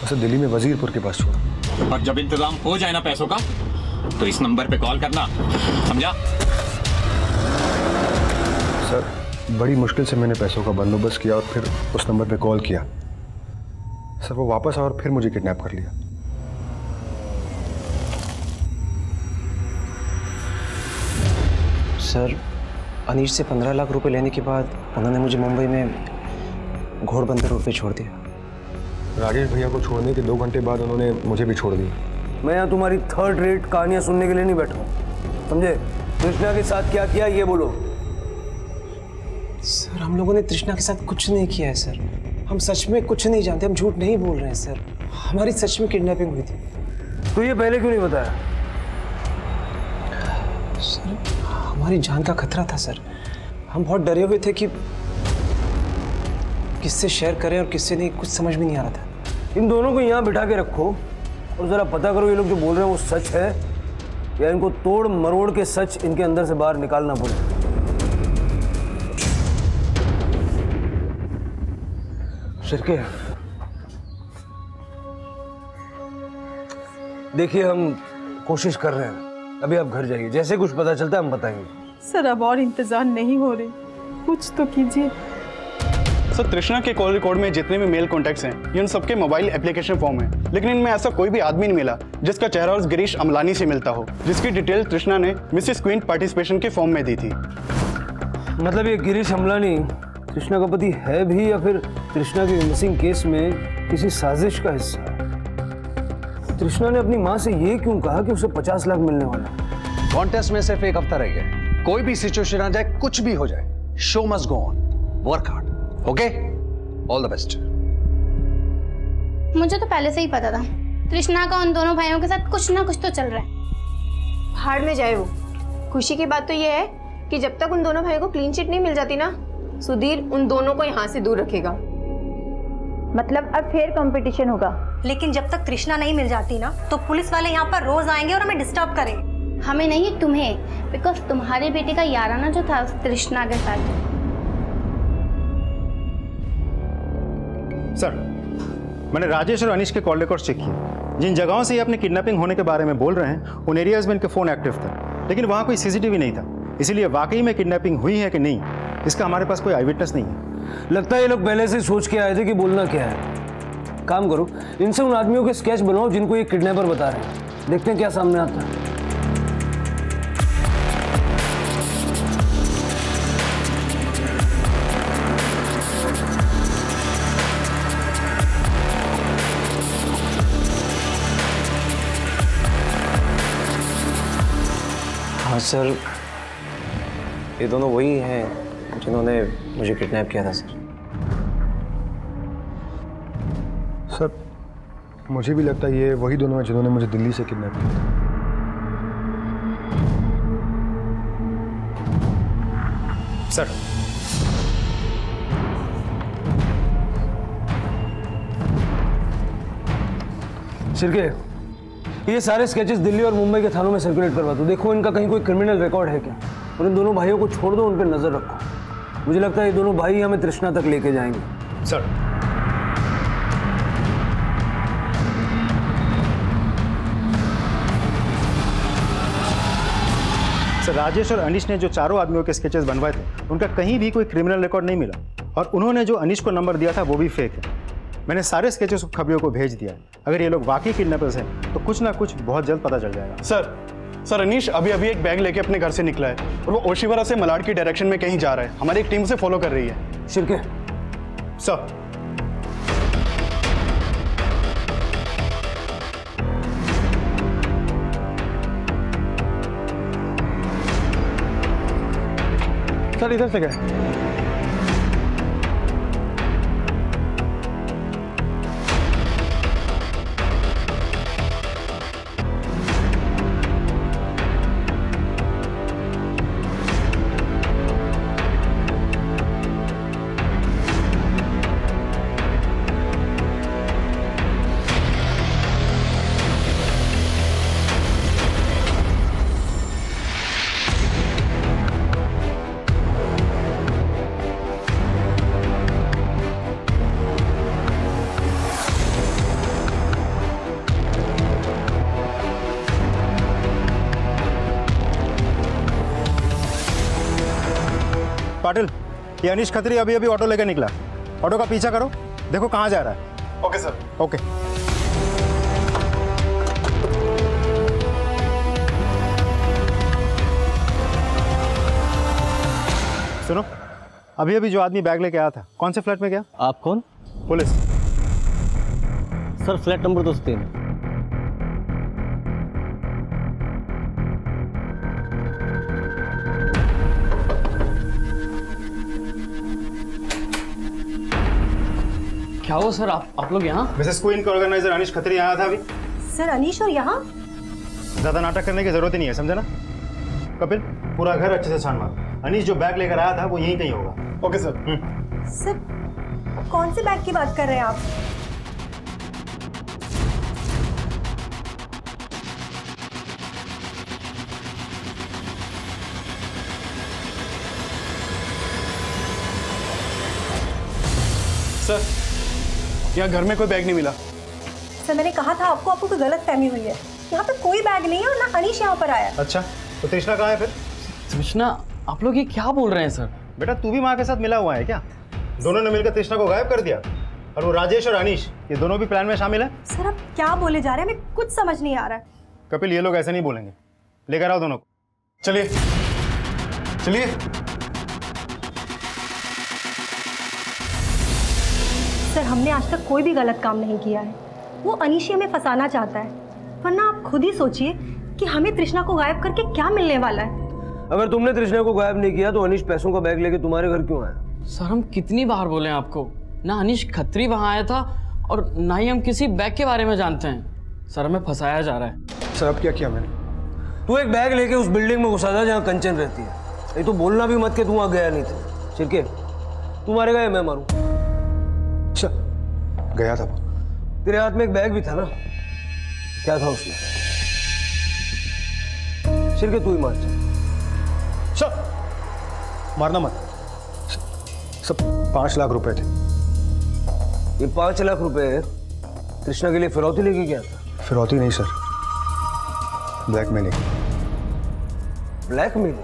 उसे दिल्ली में वजीरपुर के पास छोड़ा। और जब इंतजाम हो जाए ना पैसों का तो इस नंबर पे कॉल करना, समझा? सर बड़ी मुश्किल से मैंने पैसों का बंदोबस्त किया और फिर उस नंबर पे कॉल किया। सर वो वापस आया और फिर मुझे किडनैप कर लिया। सर अनीश से 15 लाख रुपए लेने के बाद उन्होंने मुझे मुंबई में घोड़बंदर रोड पे छोड़ दिया। राजेश भैया को छोड़ने के 2 घंटे बाद उन्होंने मुझे भी छोड़ दिया। मैं यहाँ तुम्हारी 3rd रेट कहानियाँ सुनने के लिए नहीं बैठा हूँ, समझे? तृष्णा के साथ क्या किया ये बोलो। सर हम लोगों ने तृष्णा के साथ कुछ नहीं किया है सर। हम सच में कुछ नहीं जानते, हम झूठ नहीं बोल रहे हैं सर। हमारी सच में किडनैपिंग हुई थी। तो ये पहले क्यों नहीं बताया? सर हमारी जान का खतरा था सर। हम बहुत डरे हुए थे कि किससे शेयर करें और किससे नहीं, कुछ समझ में नहीं आ रहा था। इन दोनों को यहाँ बिठा के रखो और ज़रा पता करो ये लोग जो बोल रहे हैं वो सच है या इनको तोड़ मरोड़ के सच इनके अंदर से बाहर निकालना पड़े। शिरके, देखिए हम कोशिश कर रहे हैं, अभी आप घर जाइए, जैसे कुछ पता चलता है हम बताएंगे। सर अब और इंतजार नहीं हो रही, कुछ तो कीजिए। सर तृष्णा के कॉल रिकॉर्ड में जितने भी मेल कॉन्टैक्ट्स हैं ये उन सबके मोबाइल एप्लीकेशन फॉर्म है, लेकिन इनमें ऐसा कोई भी आदमी नहीं मिला जिसका चेहरा उस गिरीश अमलानी से मिलता हो, जिसकी डिटेल तृष्णा ने मिसेस क्वीन पार्टिसिपेशन के फॉर्म में दी थी। मतलब ये गिरीश अमलानी तृष्णा का पति है भी या फिर तृष्णा के मिसिंग केस में किसी साजिश का हिस्सा है? तृष्णा ने अपनी माँ से ये क्यों कहा कि उसे 50 लाख मिलने वाला? कॉन्टेस्ट में सिर्फ 1 हफ्ता रह गया, कोई भी सिचुएशन आ जाए, कुछ भी हो जाए, show must go on, work hard, okay? All the best. मुझे तो पहले से ही पता था तृष्णा का उन दोनों भाइयों के साथ कुछ ना कुछ तो चल रहा है। भाड़ में जाए वो। खुशी की बात तो ये है कि जब तक उन दोनों भाइयों को क्लीन चिट नहीं मिल जाती ना, सुधीर उन दोनों को यहाँ से दूर रखेगा। मतलब अब फिर कंपटीशन होगा। लेकिन जब तक तृष्णा नहीं मिल जाती ना, तो पुलिस वाले यहाँ पर रोज आएंगे और हमें डिस्टर्ब करेंगे। हमें नहीं, तुम्हें, बिकॉज तुम्हारे बेटे का याराना जो था उस तृष्णा के साथ। सर, मैंने राजेश और अनीश के कॉल रिकॉर्ड्स चेक किए। जिन जगहों से ये अपने किडनैपिंग होने के बारे में बोल रहे हैं उन एरियाज में इनके फ़ोन एक्टिव था, लेकिन वहाँ कोई सीसीटीवी नहीं था। इसीलिए वाकई में किडनैपिंग हुई है कि नहीं, इसका हमारे पास कोई आई विटनेस नहीं है। लगता है ये लोग पहले से सोच के आए थे कि बोलना क्या है। काम करो, इनसे उन आदमियों के स्केच बनाओ जिनको ये किडनैपर बता रहे हैं। देखते हैं क्या सामने आता है। हाँ सर, ये दोनों वही हैं जिन्होंने मुझे किडनैप किया था सर। सर, मुझे भी लगता है ये वही दोनों हैं जिन्होंने मुझे दिल्ली से किडनैप किया था। सर, शिर्के, ये सारे स्केचेस दिल्ली और मुंबई के थानों में सर्कुलेट करवा दो। देखो इनका कहीं कोई क्रिमिनल रिकॉर्ड है क्या, और इन दोनों भाइयों को छोड़ दो, उन पर नजर रखो। मुझे लगता है ये दोनों भाई हमें तृष्णा तक लेके जाएंगे। सर, राजेश और अनीश ने जो चारों आदमियों के स्केचेस बनवाए थे उनका कहीं भी कोई क्रिमिनल रिकॉर्ड नहीं मिला, और उन्होंने जो अनीश को नंबर दिया था वो भी फेक है। मैंने सारे स्केचेस खबरियों को भेज दिया है। अगर ये लोग वाकई किडनैपर्स हैं तो कुछ ना कुछ बहुत जल्द पता चल जाएगा। सर अनीश अभी एक बैग लेके अपने घर से निकला है और वो ओशिवारा से मलाड की डायरेक्शन में कहीं जा रहा है। हमारी एक टीम उसे फॉलो कर रही है। शिर्के, सर, सर इधर से गए। पाटिल, ये अनीश खत्री अभी ऑटो लेकर निकला। ऑटो का पीछा करो, देखो कहाँ जा रहा है। Okay sir. ओके। सुनो, अभी जो आदमी बैग लेके आया था कौन से फ्लैट में गया? आप कौन? पुलिस। Sir, flat number 203। क्या हुआ सर, आप लोग यहाँ? मिसेस क्वीन का ऑर्गेनाइजर अनीश खत्री आया था अभी। सर, अनीश और यहाँ? ज्यादा नाटक करने की जरूरत ही नहीं है, समझे ना? कपिल, पूरा घर अच्छे से छान मार। अनीश जो बैग लेकर आया था वो यहीं कहीं होगा। Okay sir. सर, कौन से बैग की बात कर रहे हैं आप? सर, यहाँ घर में कोई बैग नहीं मिला। सर, मैंने कहा था आपको कोई गलत फहमी हुई है। यहाँ पे कोई बैग नहीं है और ना अनीश यहाँ पर आया। अच्छा, तो तृष्णा कहाँ है फिर? तृष्णा, आप लोग ये क्या बोल रहे हैं सर? बेटा, तू भी माँ के साथ मिला हुआ है क्या? दोनों ने मिलकर तृष्णा को गायब कर दिया, और वो राजेश और अनीश ये दोनों भी प्लान में शामिल है। सर, आप क्या बोले जा रहे हैं? हमें कुछ समझ नहीं आ रहा है। कपिल, ये लोग ऐसे नहीं बोलेंगे। लेकर आओ दोनों को। चलिए चलिए। सर, हमने आज तक कोई भी गलत काम नहीं किया है। वो अनीश हमें फंसाना चाहता है, वरना आप खुद ही सोचिए कि हमें तृष्णा को गायब करके क्या मिलने वाला है। अगर तुमने तृष्णा को गायब नहीं किया तो अनीश पैसों का बैग लेके तुम्हारे घर क्यों आया? सर, हम कितनी बार बोले आपको, ना अनीश खत्री वहां आया था और ना ही हम किसी बैग के बारे में जानते हैं। सर हमें फंसाया जा रहा है। सर अब क्या किया मैंने? तू एक बैग लेके उस बिल्डिंग में घुसा था जहाँ कंचन रहती है। ये तो बोलना भी मत कि तू वहां गया नहीं था। छिरके, तू मारेगा या मैं मारूं? अच्छा, गया था। तेरे हाथ में एक बैग भी था ना, क्या था उसमें? छिरके तू ही मार। मारना मत। सब 5 लाख रुपए थे। ये 5 लाख रुपए कृष्णा के लिए फिरौती लेके गया था? फिरौती नहीं सर, ब्लैकमेलिंग। ब्लैकमेलिंग?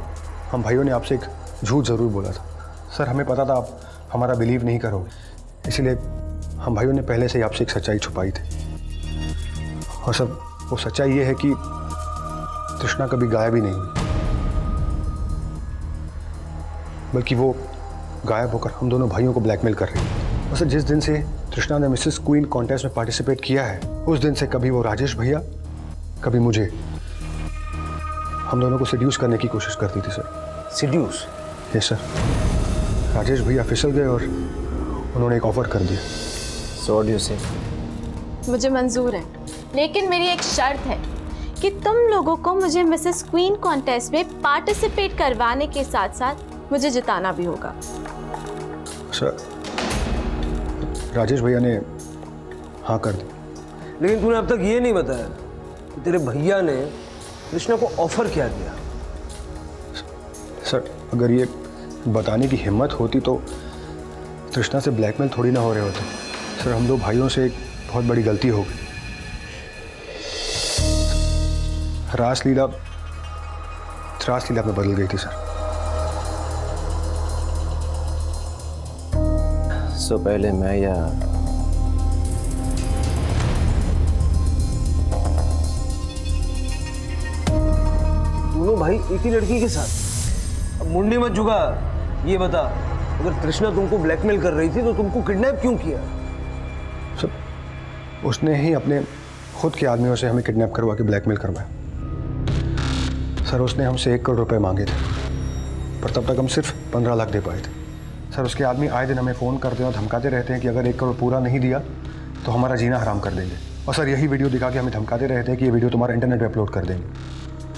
हम भाइयों ने आपसे एक झूठ जरूर बोला था सर। हमें पता था आप हमारा बिलीव नहीं करोगे, इसलिए हम भाइयों ने पहले से ही आपसे एक सच्चाई छुपाई थी। और सर वो सच्चाई ये है कि तृष्णा कभी गायब ही नहीं हुई, बल्कि वो गायब होकर हम दोनों भाइयों को ब्लैकमेल कर रही है। और सर जिस दिन से तृष्णा ने मिसेस क्वीन कॉन्टेस्ट में पार्टिसिपेट किया है, उस दिन से कभी वो राजेश भैया, कभी मुझे, हम दोनों को सिड्यूस करने की कोशिश करती थी sir. Seduce? Yes sir. Rajesh भैया फिसल गए और उन्होंने एक ऑफर कर दिया। सो व्हाट डू यू से? मुझे मंजूर है, लेकिन मेरी एक शर्त है कि तुम लोगों को मुझे मिसेस क्वीन कॉन्टेस्ट में पार्टिसिपेट करवाने के साथ साथ मुझे जिताना भी होगा। सर राजेश भैया ने हाँ कर दी। लेकिन तूने अब तक ये नहीं बताया कि तेरे भैया ने कृष्णा को ऑफर क्या दिया। सर अगर ये बताने की हिम्मत होती तो तृष्णा से ब्लैकमेल थोड़ी ना हो रहे होते। सर हम दो भाइयों से एक बहुत बड़ी गलती हो गई। रासलीला में बदल गई थी सर। सो पहले मैं या दोनों भाई एक ही लड़की के साथ? अब मुंडी मत झुका, ये बता, अगर तृष्णा तुमको ब्लैकमेल कर रही थी तो तुमको किडनैप क्यों किया? सर उसने ही अपने खुद के आदमियों से हमें किडनैप करवा के ब्लैकमेल करवाया। सर उसने हमसे 1 करोड़ रुपए मांगे थे, पर तब तक हम सिर्फ 15 लाख दे पाए थे। सर उसके आदमी आए दिन हमें फ़ोन करते हैं और धमकाते रहते हैं कि अगर 1 करोड़ पूरा नहीं दिया तो हमारा जीना हराम कर देंगे। और सर यही वीडियो दिखा के हमें धमकाते रहते हैं कि ये वीडियो तुम्हारा इंटरनेट पे अपलोड कर देंगे।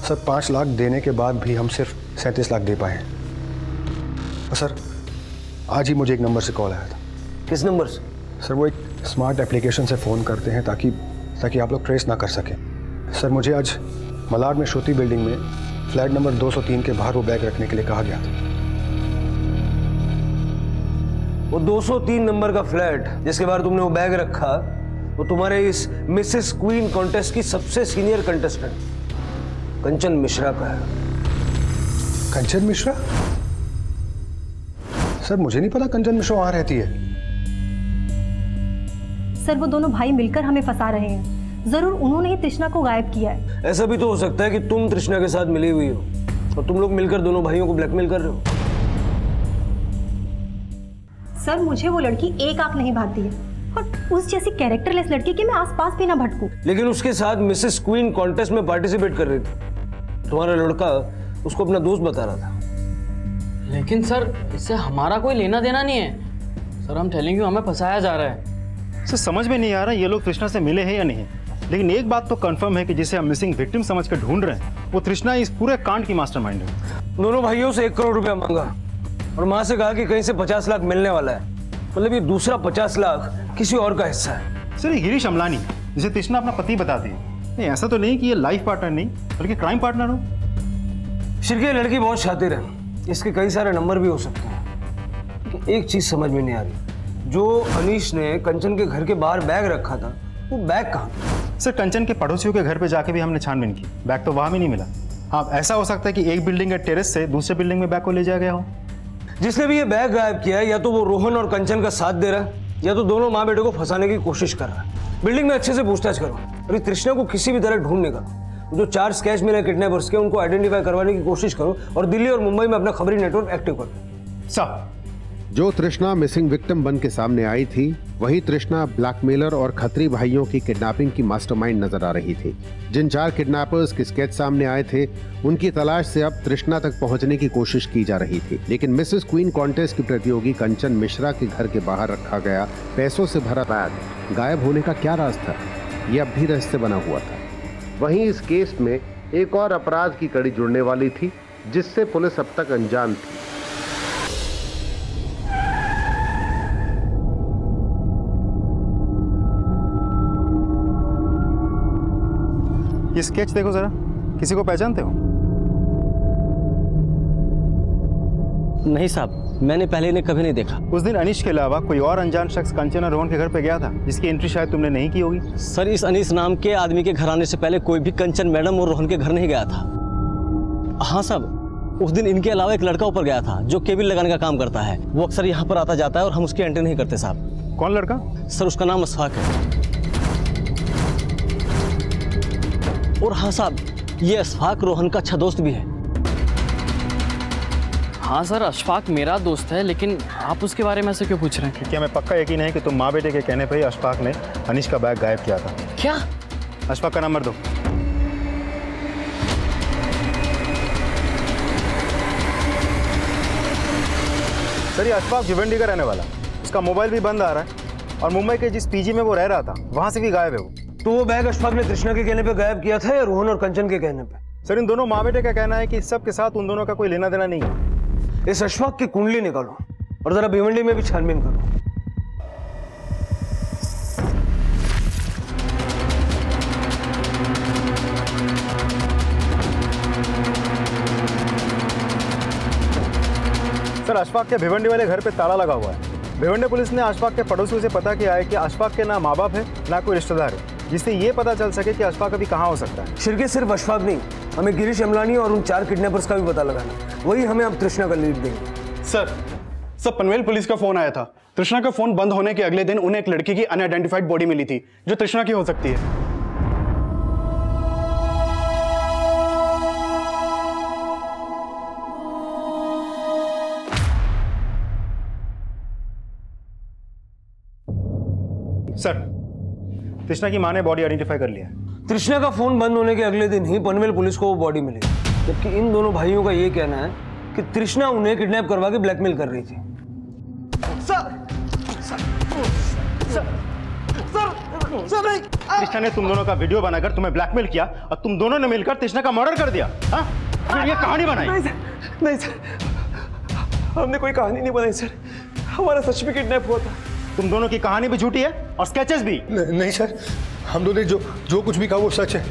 सर 5 लाख देने के बाद भी हम सिर्फ 37 लाख दे पाए हैं। और सर आज ही मुझे एक नंबर से कॉल आया था। किस नंबर से? सर वो एक स्मार्ट एप्लीकेशन से फ़ोन करते हैं ताकि आप लोग ट्रेस ना कर सकें। सर मुझे आज मलाड में श्रुति बिल्डिंग में फ्लैट नंबर 203 के बाहर वो बैग रखने के लिए कहा गया था। वो 203 नंबर का फ्लैट जिसके बाहर तुमने वो बैग रखा, वो तुम्हारे इस मिसेस क्वीन कॉन्टेस्ट की सबसे सीनियर कंटेस्टेंट कंचन मिश्रा का है। कंचन मिश्रा? सर मुझे नहीं पता कंचन मिश्रा वहां रहती है। सर वो दोनों भाई मिलकर हमें फंसा रहे हैं। जरूर उन्होंने ही तृष्णा को गायब किया है। ऐसा भी तो हो सकता है कि तुम तृष्णा के साथ मिली हुई हो और तुम लोग मिलकर दोनों भाइयों को ब्लैकमेल कर रहे हो। सर मुझे वो लड़की एक आंख नहीं भाती है, और उस जैसी कैरेक्टरलेस लड़की के मैं आसपास भी ना भटकूं। लेकिन उसके साथ मिसेस क्वीन कॉन्टेस्ट में पार्टिसिपेट कर रही थी। तुम्हारा लड़का उसको अपना दोस्त बता रहा था। लेकिन सर इससे हमारा कोई लेना देना नहीं है। सर हम टेलिंग यू, हमें फंसाया जा रहा है। सर समझ में नहीं आ रहा ये लोग तृष्णा से मिले हैं या नहीं, लेकिन एक बात तो कंफर्म है कि जिसे हम मिसिंग विक्टिम समझ कर ढूंढ रहे हैं वो तृष्णा इस पूरे कांड की मास्टरमाइंड है। दोनों भाइयों से 1 करोड़ रुपया मांगा और मां से कहा कि कहीं से 50 लाख मिलने वाला है। मतलब ये दूसरा 50 लाख किसी और का हिस्सा है। सर ये गिरीश अमलानी जिसे तृष्णा अपना पति बताती है, नहीं ऐसा तो नहीं कि ये लाइफ पार्टनर नहीं बल्कि क्राइम पार्टनर हो। शिरके लड़की बहुत शातिर है, इसके कई सारे नंबर भी हो सकते हैं। एक चीज समझ में नहीं आ रही, जो अनीश ने कंचन के घर के बाहर बैग रखा था वो बैग कहाँ? सर कंचन के पड़ोसियों के घर पे जाके भी हमने छानबीन की, बैग तो वहां भी नहीं मिला। हाँ ऐसा हो सकता है कि एक बिल्डिंग के टेरेस से दूसरे बिल्डिंग में बैग को ले जाया गया हो। जिसने भी ये बैग गायब किया है या तो वो रोहन और कंचन का साथ दे रहा है या तो दोनों माँ बेटे को फंसाने की कोशिश कर रहा है। बिल्डिंग में अच्छे से पूछताछ करो और तृष्णा को किसी भी तरह ढूंढ निकालो। जो 4 स्केच मिले किडनैपर्स के उनको आइडेंटिफाई करवाने की कोशिश करो और दिल्ली और मुंबई में अपना खबरी नेटवर्क एक्टिव करो। सर जो तृष्णा मिसिंग विक्टिम बन के सामने आई थी वही तृष्णा ब्लैकमेलर और खत्री भाइयों की किडनैपिंग की मास्टरमाइंड नजर आ रही थी। जिन 4 किडनैपर्स के स्केच सामने आए थे उनकी तलाश से अब तृष्णा तक पहुंचने की कोशिश की जा रही थी। लेकिन मिसेस क्वीन कॉन्टेस्ट की प्रतियोगी कंचन मिश्रा के घर के बाहर रखा गया पैसों से भरा बैग गायब होने का क्या राज था? ये अब भी रहस्य बना हुआ था। वहीं इस केस में एक और अपराध की कड़ी जुड़ने वाली थी, जिससे पुलिस अब तक अनजान थी। ये स्केच देखो जरा, किसी को पहचानते हो? नहीं साहब, मैंने पहले इन्हें कभी नहीं देखा। उस दिन अनीश के अलावा कोई और अनजान शख्स कंचन और रोहन के घर पे गया था, जिसकी एंट्री शायद तुमने नहीं की होगी। सर, इस अनीश नाम के आदमी के घर आने से पहले कोई भी कंचन मैडम और रोहन के घर नहीं गया था। हाँ साहब, उस दिन इनके अलावा एक लड़का ऊपर गया था जो केबिल लगाने का काम करता है। वो अक्सर यहाँ पर आता जाता है और हम उसकी एंट्री नहीं करते साहब। कौन लड़का? सर, उसका नाम अशफाक है। और हाँ साहब, ये अशफाक रोहन का अच्छा दोस्त भी है। हाँ सर, अशफाक मेरा दोस्त है, लेकिन आप उसके बारे में ऐसे क्यों पूछ रहे हैं? क्या मैं पक्का यकीन है कि तुम माँ बेटे के कहने पर ही अशफाक ने अनीश का बैग गायब किया था? क्या? अशफाक का नंबर दो। सर, ये अशफाक भिवंडी का रहने वाला, उसका मोबाइल भी बंद आ रहा है और मुंबई के जिस पीजी में वो रह रहा था वहां से भी गायब है वो। तो वो बैग अशफाक ने तृष्णा के कहने पे गायब किया था या रोहन और कंचन के कहने पे? सर, इन दोनों माँ बेटे का कहना है कि इस सब के साथ उन दोनों का कोई लेना देना नहीं है। इस अशफाक की कुंडली निकालो और जरा भिवंडी में भी छानबीन करो। सर, अशफाक के भिवंडी वाले घर पे ताला लगा हुआ है। भिवंडी पुलिस ने अशफाक के पड़ोसियों से पता किया है कि अशफाक के ना माँ बाप है ना कोई रिश्तेदार है, जिससे ये पता चल सके कि अशफाक अभी कहाँ हो सकता है। शिरके सिर्फ अशफाक नहीं, हमें गिरीश अमलानी और उन 4 किडनैपर्स का भी पता लगाना, वही हमें अब तृष्णा का लीड देंगे। सर, पनवेल पुलिस का फोन आया था। तृष्णा का फोन बंद होने के अगले दिन उन्हें एक लड़की की अनआइडेंटिफाइड बॉडी मिली थी जो तृष्णा की हो सकती है। सर, तृष्णा की मां ने बॉडी आइडेंटिफाई कर लिया है। तृष्णा का फोन बंद होने के अगले दिन ही पनवेल पुलिस को वो बॉडी मिली, जबकि इन दोनों भाइयों का ये कहना है कि तृष्णा उन्हें किडनैप करवा के ब्लैकमेल कर रही थी। तृष्णा ने तुम दोनों का वीडियो बनाकर तुम्हें ब्लैकमेल किया और तुम दोनों ने मिलकर तृष्णा का मर्डर कर दिया। हाँ? फिर ये कहानी बनाई? नहीं सर, हमने कोई कहानी नहीं बनाई सर, हमारा सच में किडनैप हुआ था। तुम दोनों की कहानी भी झूठी है और स्केचेस भी? नहीं सर, हम दोनों ने जो कुछ भी कहा वो सच है।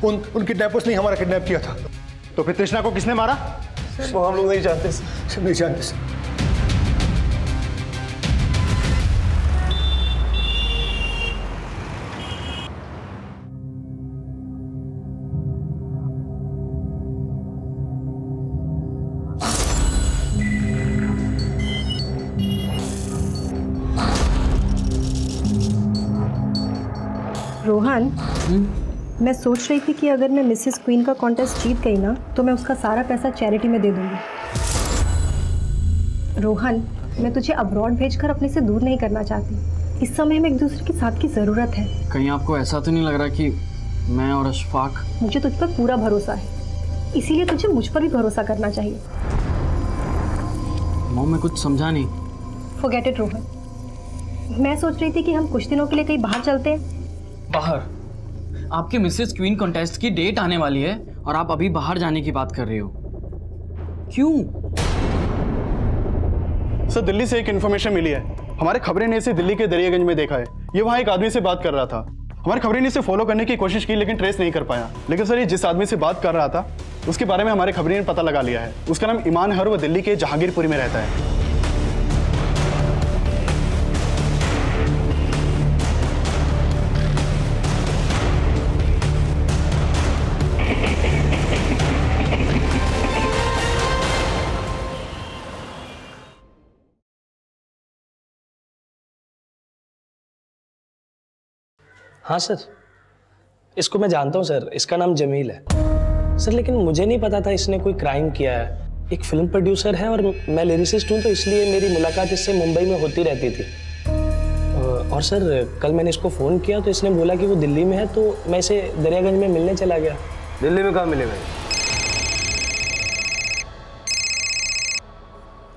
उन किडनैपर्स ने हमारा किडनैप किया था। तो फिर तृष्णा को किसने मारा? वो हम लोग नहीं जानते सर, नहीं जानते सर। रोहन, मैं सोच रही थी कि अगर मैं मिसेस क्वीन का कॉन्टेस्ट जीत गई ना तो मैं उसका सारा पैसा चैरिटी में दे दूंगी। रोहन, मैं तुझे अब्रॉड भेजकर अपने से दूर नहीं करना चाहती। इस समय में एक दूसरे के साथ की ज़रूरत है। कहीं आपको ऐसा तो नहीं लग रहा कि मैं और अशफाक? मुझे तुझ पर पूरा भरोसा है, इसीलिए तुझे मुझ पर भी भरोसा करना चाहिए। मॉम, मैं कुछ समझा नहीं। फॉरगेट इट रोहन, मैं सोच रही थी कि हम कुछ दिनों के लिए कहीं बाहर चलते हैं। बाहर? आपके मिसेस क्वीन कॉन्टेस्ट की डेट आने वाली है और आप अभी बाहर जाने की बात कर रहे हो, क्यों? सर, दिल्ली से एक इन्फॉर्मेशन मिली है। हमारे खबरें ने इसे दिल्ली के दरियागंज में देखा है। ये वहाँ एक आदमी से बात कर रहा था। हमारी खबरें ने इसे फॉलो करने की कोशिश की लेकिन ट्रेस नहीं कर पाया। लेकिन सर, ये जिस आदमी से बात कर रहा था उसके बारे में हमारे खबरें ने पता लगा लिया है। उसका नाम ईमान है और वो दिल्ली के जहांगीरपुरी में रहता है। हाँ सर, इसको मैं जानता हूँ सर, इसका नाम जमील है सर, लेकिन मुझे नहीं पता था इसने कोई क्राइम किया है। एक फिल्म प्रोड्यूसर है और मैं लिरिसिस्ट हूँ, तो इसलिए मेरी मुलाकात इससे मुंबई में होती रहती थी। और सर, कल मैंने इसको फ़ोन किया तो इसने बोला कि वो दिल्ली में है, तो मैं इसे दरियागंज में मिलने चला गया। दिल्ली में कहाँ मिले भाई?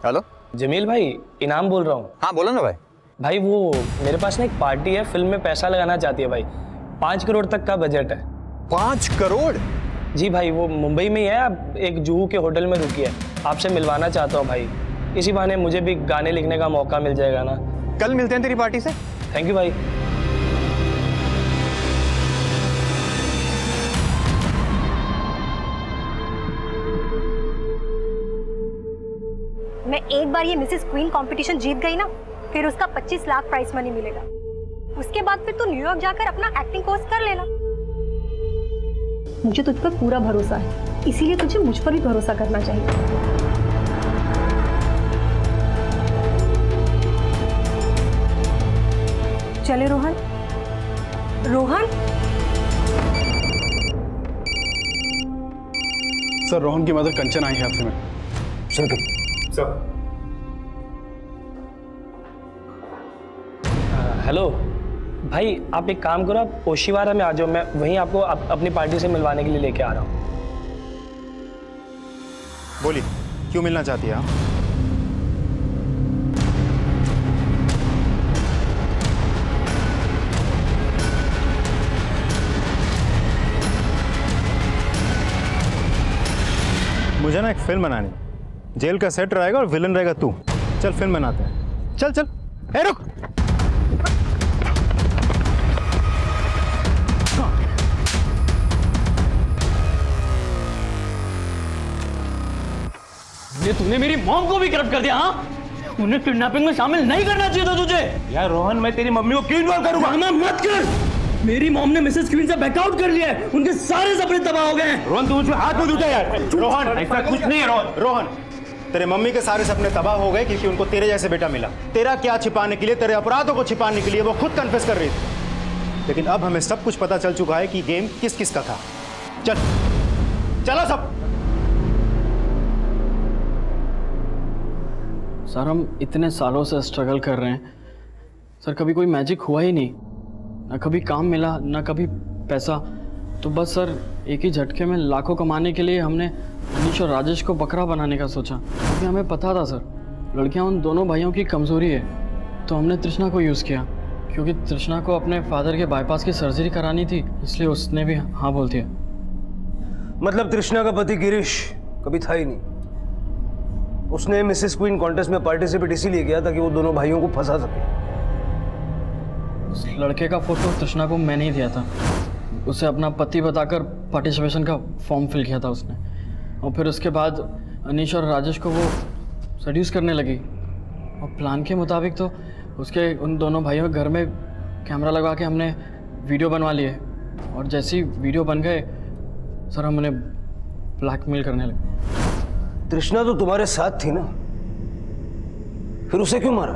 हेलो जमील भाई, इनाम बोल रहा हूँ। हाँ बोलो ना भाई। भाई वो मेरे पास ना एक पार्टी है, फिल्म में पैसा लगाना चाहती है भाई, 5 करोड़ तक का बजट है। 5 करोड़? जी भाई, वो मुंबई में ही है, अब एक जुहू के होटल में रुकी है। आपसे मिलवाना चाहता हूँ भाई, इसी बहाने मुझे भी गाने लिखने का मौका मिल जाएगा ना। कल मिलते हैं तेरी पार्टी से। थैंक यू भाई। मैं एक बार ये मिसेस क्वीन कंपटीशन जीत गई ना, फिर उसका 25 लाख प्राइस मनी मिलेगा। उसके बाद फिर तू न्यूयॉर्क जाकर अपना एक्टिंग कोर्स कर लेना। मुझे तुझ पर पूरा भरोसा है, इसीलिए तुझे मुझ पर भी भरोसा करना चाहिए। चले रोहन। रोहन सर, रोहन की मदर कंचन आई है आपसे मिलने। सर। हेलो भाई, आप एक काम करो, आप ओशिवारा में आ जाओ, मैं वहीं आपको अपनी पार्टी से मिलवाने के लिए लेके आ रहा हूँ। बोलिए, क्यों मिलना चाहती है आप? मुझे ना एक फिल्म बनानी, जेल का सेट रहेगा और विलन रहेगा तू। चल फिल्म बनाते हैं, चल चल। ए रुक, ये तूने मेरी मॉम को भी करप्ट कर दिया। हाँ, उन्हें किडनैपिंग में शामिल नहीं करना चाहिए था तुझे। यार रोहन, मैं तेरी मम्मी को क्यों इन्वॉल्व करूंगा? ड्रामा मत कर। मेरी मॉम ने मिसेस क्वीन से बैकआउट कर लिया है, उनके सारे सपने तबाह हो गए हैं। रोहन, तू मुझे हाथ मत उठा यार। रोहन, ऐसा कुछ नहीं है। रोहन, रोहन, तेरे मम्मी के सारे सपने तबाह हो गए क्योंकि उनको तेरे जैसे बेटा मिला। तेरा क्या छिपाने के लिए, तेरे अपराधों को छिपाने के लिए वो खुद कन्फेस कर रही थी। लेकिन अब हमें सब कुछ पता चल चुका है कि गेम किस किस का था। चल चलो सब। सर, हम इतने सालों से स्ट्रगल कर रहे हैं सर, कभी कोई मैजिक हुआ ही नहीं। ना कभी काम मिला, ना कभी पैसा। तो बस सर, एक ही झटके में लाखों कमाने के लिए हमने अनीश और राजेश को बकरा बनाने का सोचा, क्योंकि हमें पता था सर लड़कियां उन दोनों भाइयों की कमज़ोरी है। तो हमने तृष्णा को यूज़ किया, क्योंकि तृष्णा को अपने फादर के बाईपास की सर्जरी करानी थी, इसलिए उसने भी हाँ बोल दिया। मतलब तृष्णा का पति गिरीश कभी था ही नहीं। उसने मिसेस क्वीन कॉन्टेस्ट में पार्टिसिपेट इसीलिए किया ताकि वो दोनों भाइयों को फंसा सके। उस लड़के का फोटो तृष्णा को मैंने ही दिया था। उसे अपना पति बताकर पार्टिसिपेशन का फॉर्म फिल किया था उसने। और फिर उसके बाद अनीश और राजेश को वो सड्यूस करने लगी। और प्लान के मुताबिक तो उसके उन दोनों भाइयों के घर में कैमरा लगा के हमने वीडियो बनवा लिए। और जैसे ही वीडियो बन गए सर, हम उन्हें ब्लैकमेल करने लगे। तृष्णा तो तुम्हारे साथ थी ना, फिर उसे क्यों मारा?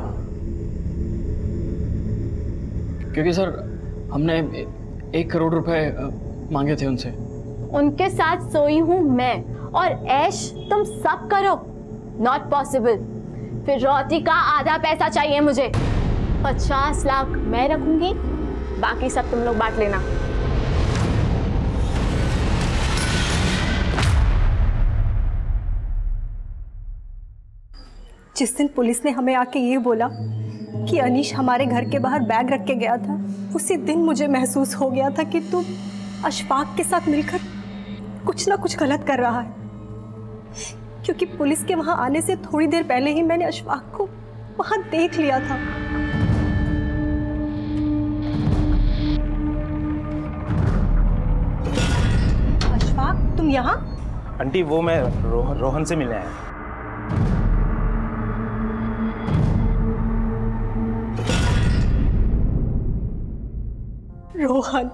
क्योंकि सर हमने 1 करोड़ रुपए मांगे थे उनसे। उनके साथ सोई हूं मैं, और ऐश तुम सब करो। Not possible. फिर रोटी का आधा पैसा चाहिए मुझे। 50 लाख मैं रखूंगी, बाकी सब तुम लोग बांट लेना। जिस दिन पुलिस ने हमें आके ये बोला कि अनीश हमारे घर के बाहर बैग रख के गया था, उसी दिन मुझे महसूस हो गया था कि तू अशफाक के साथ मिलकर कुछ ना कुछ गलत कर रहा है। क्योंकि पुलिस के वहां आने से थोड़ी देर पहले ही मैंने अशफाक को वहां देख लिया था। अशफाक, तुम यहाँ? आंटी, वो मैं रोहन से मिलने आया। रोहन,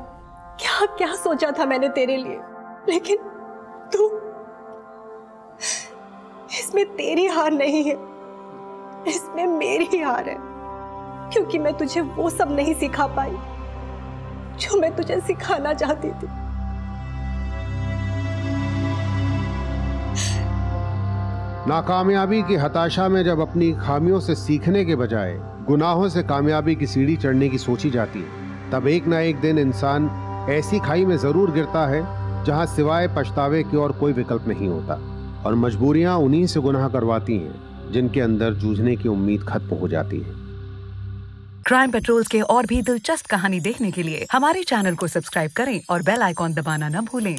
क्या क्या सोचा था मैंने तेरे लिए, लेकिन तू, इसमें तेरी हार नहीं है, इसमें मेरी हार है। क्योंकि मैं तुझे वो सब नहीं सिखा पाई जो मैं तुझे सिखाना चाहती थी। नाकामयाबी की हताशा में जब अपनी खामियों से सीखने के बजाय गुनाहों से कामयाबी की सीढ़ी चढ़ने की सोची जाती है, तब एक ना एक दिन इंसान ऐसी खाई में जरूर गिरता है जहां सिवाय पछतावे की और कोई विकल्प नहीं होता। और मजबूरियां उन्हीं से गुनाह करवाती हैं जिनके अंदर जूझने की उम्मीद खत्म हो जाती है। क्राइम पेट्रोल्स के और भी दिलचस्प कहानी देखने के लिए हमारे चैनल को सब्सक्राइब करें और बेल आइकॉन दबाना न भूलें।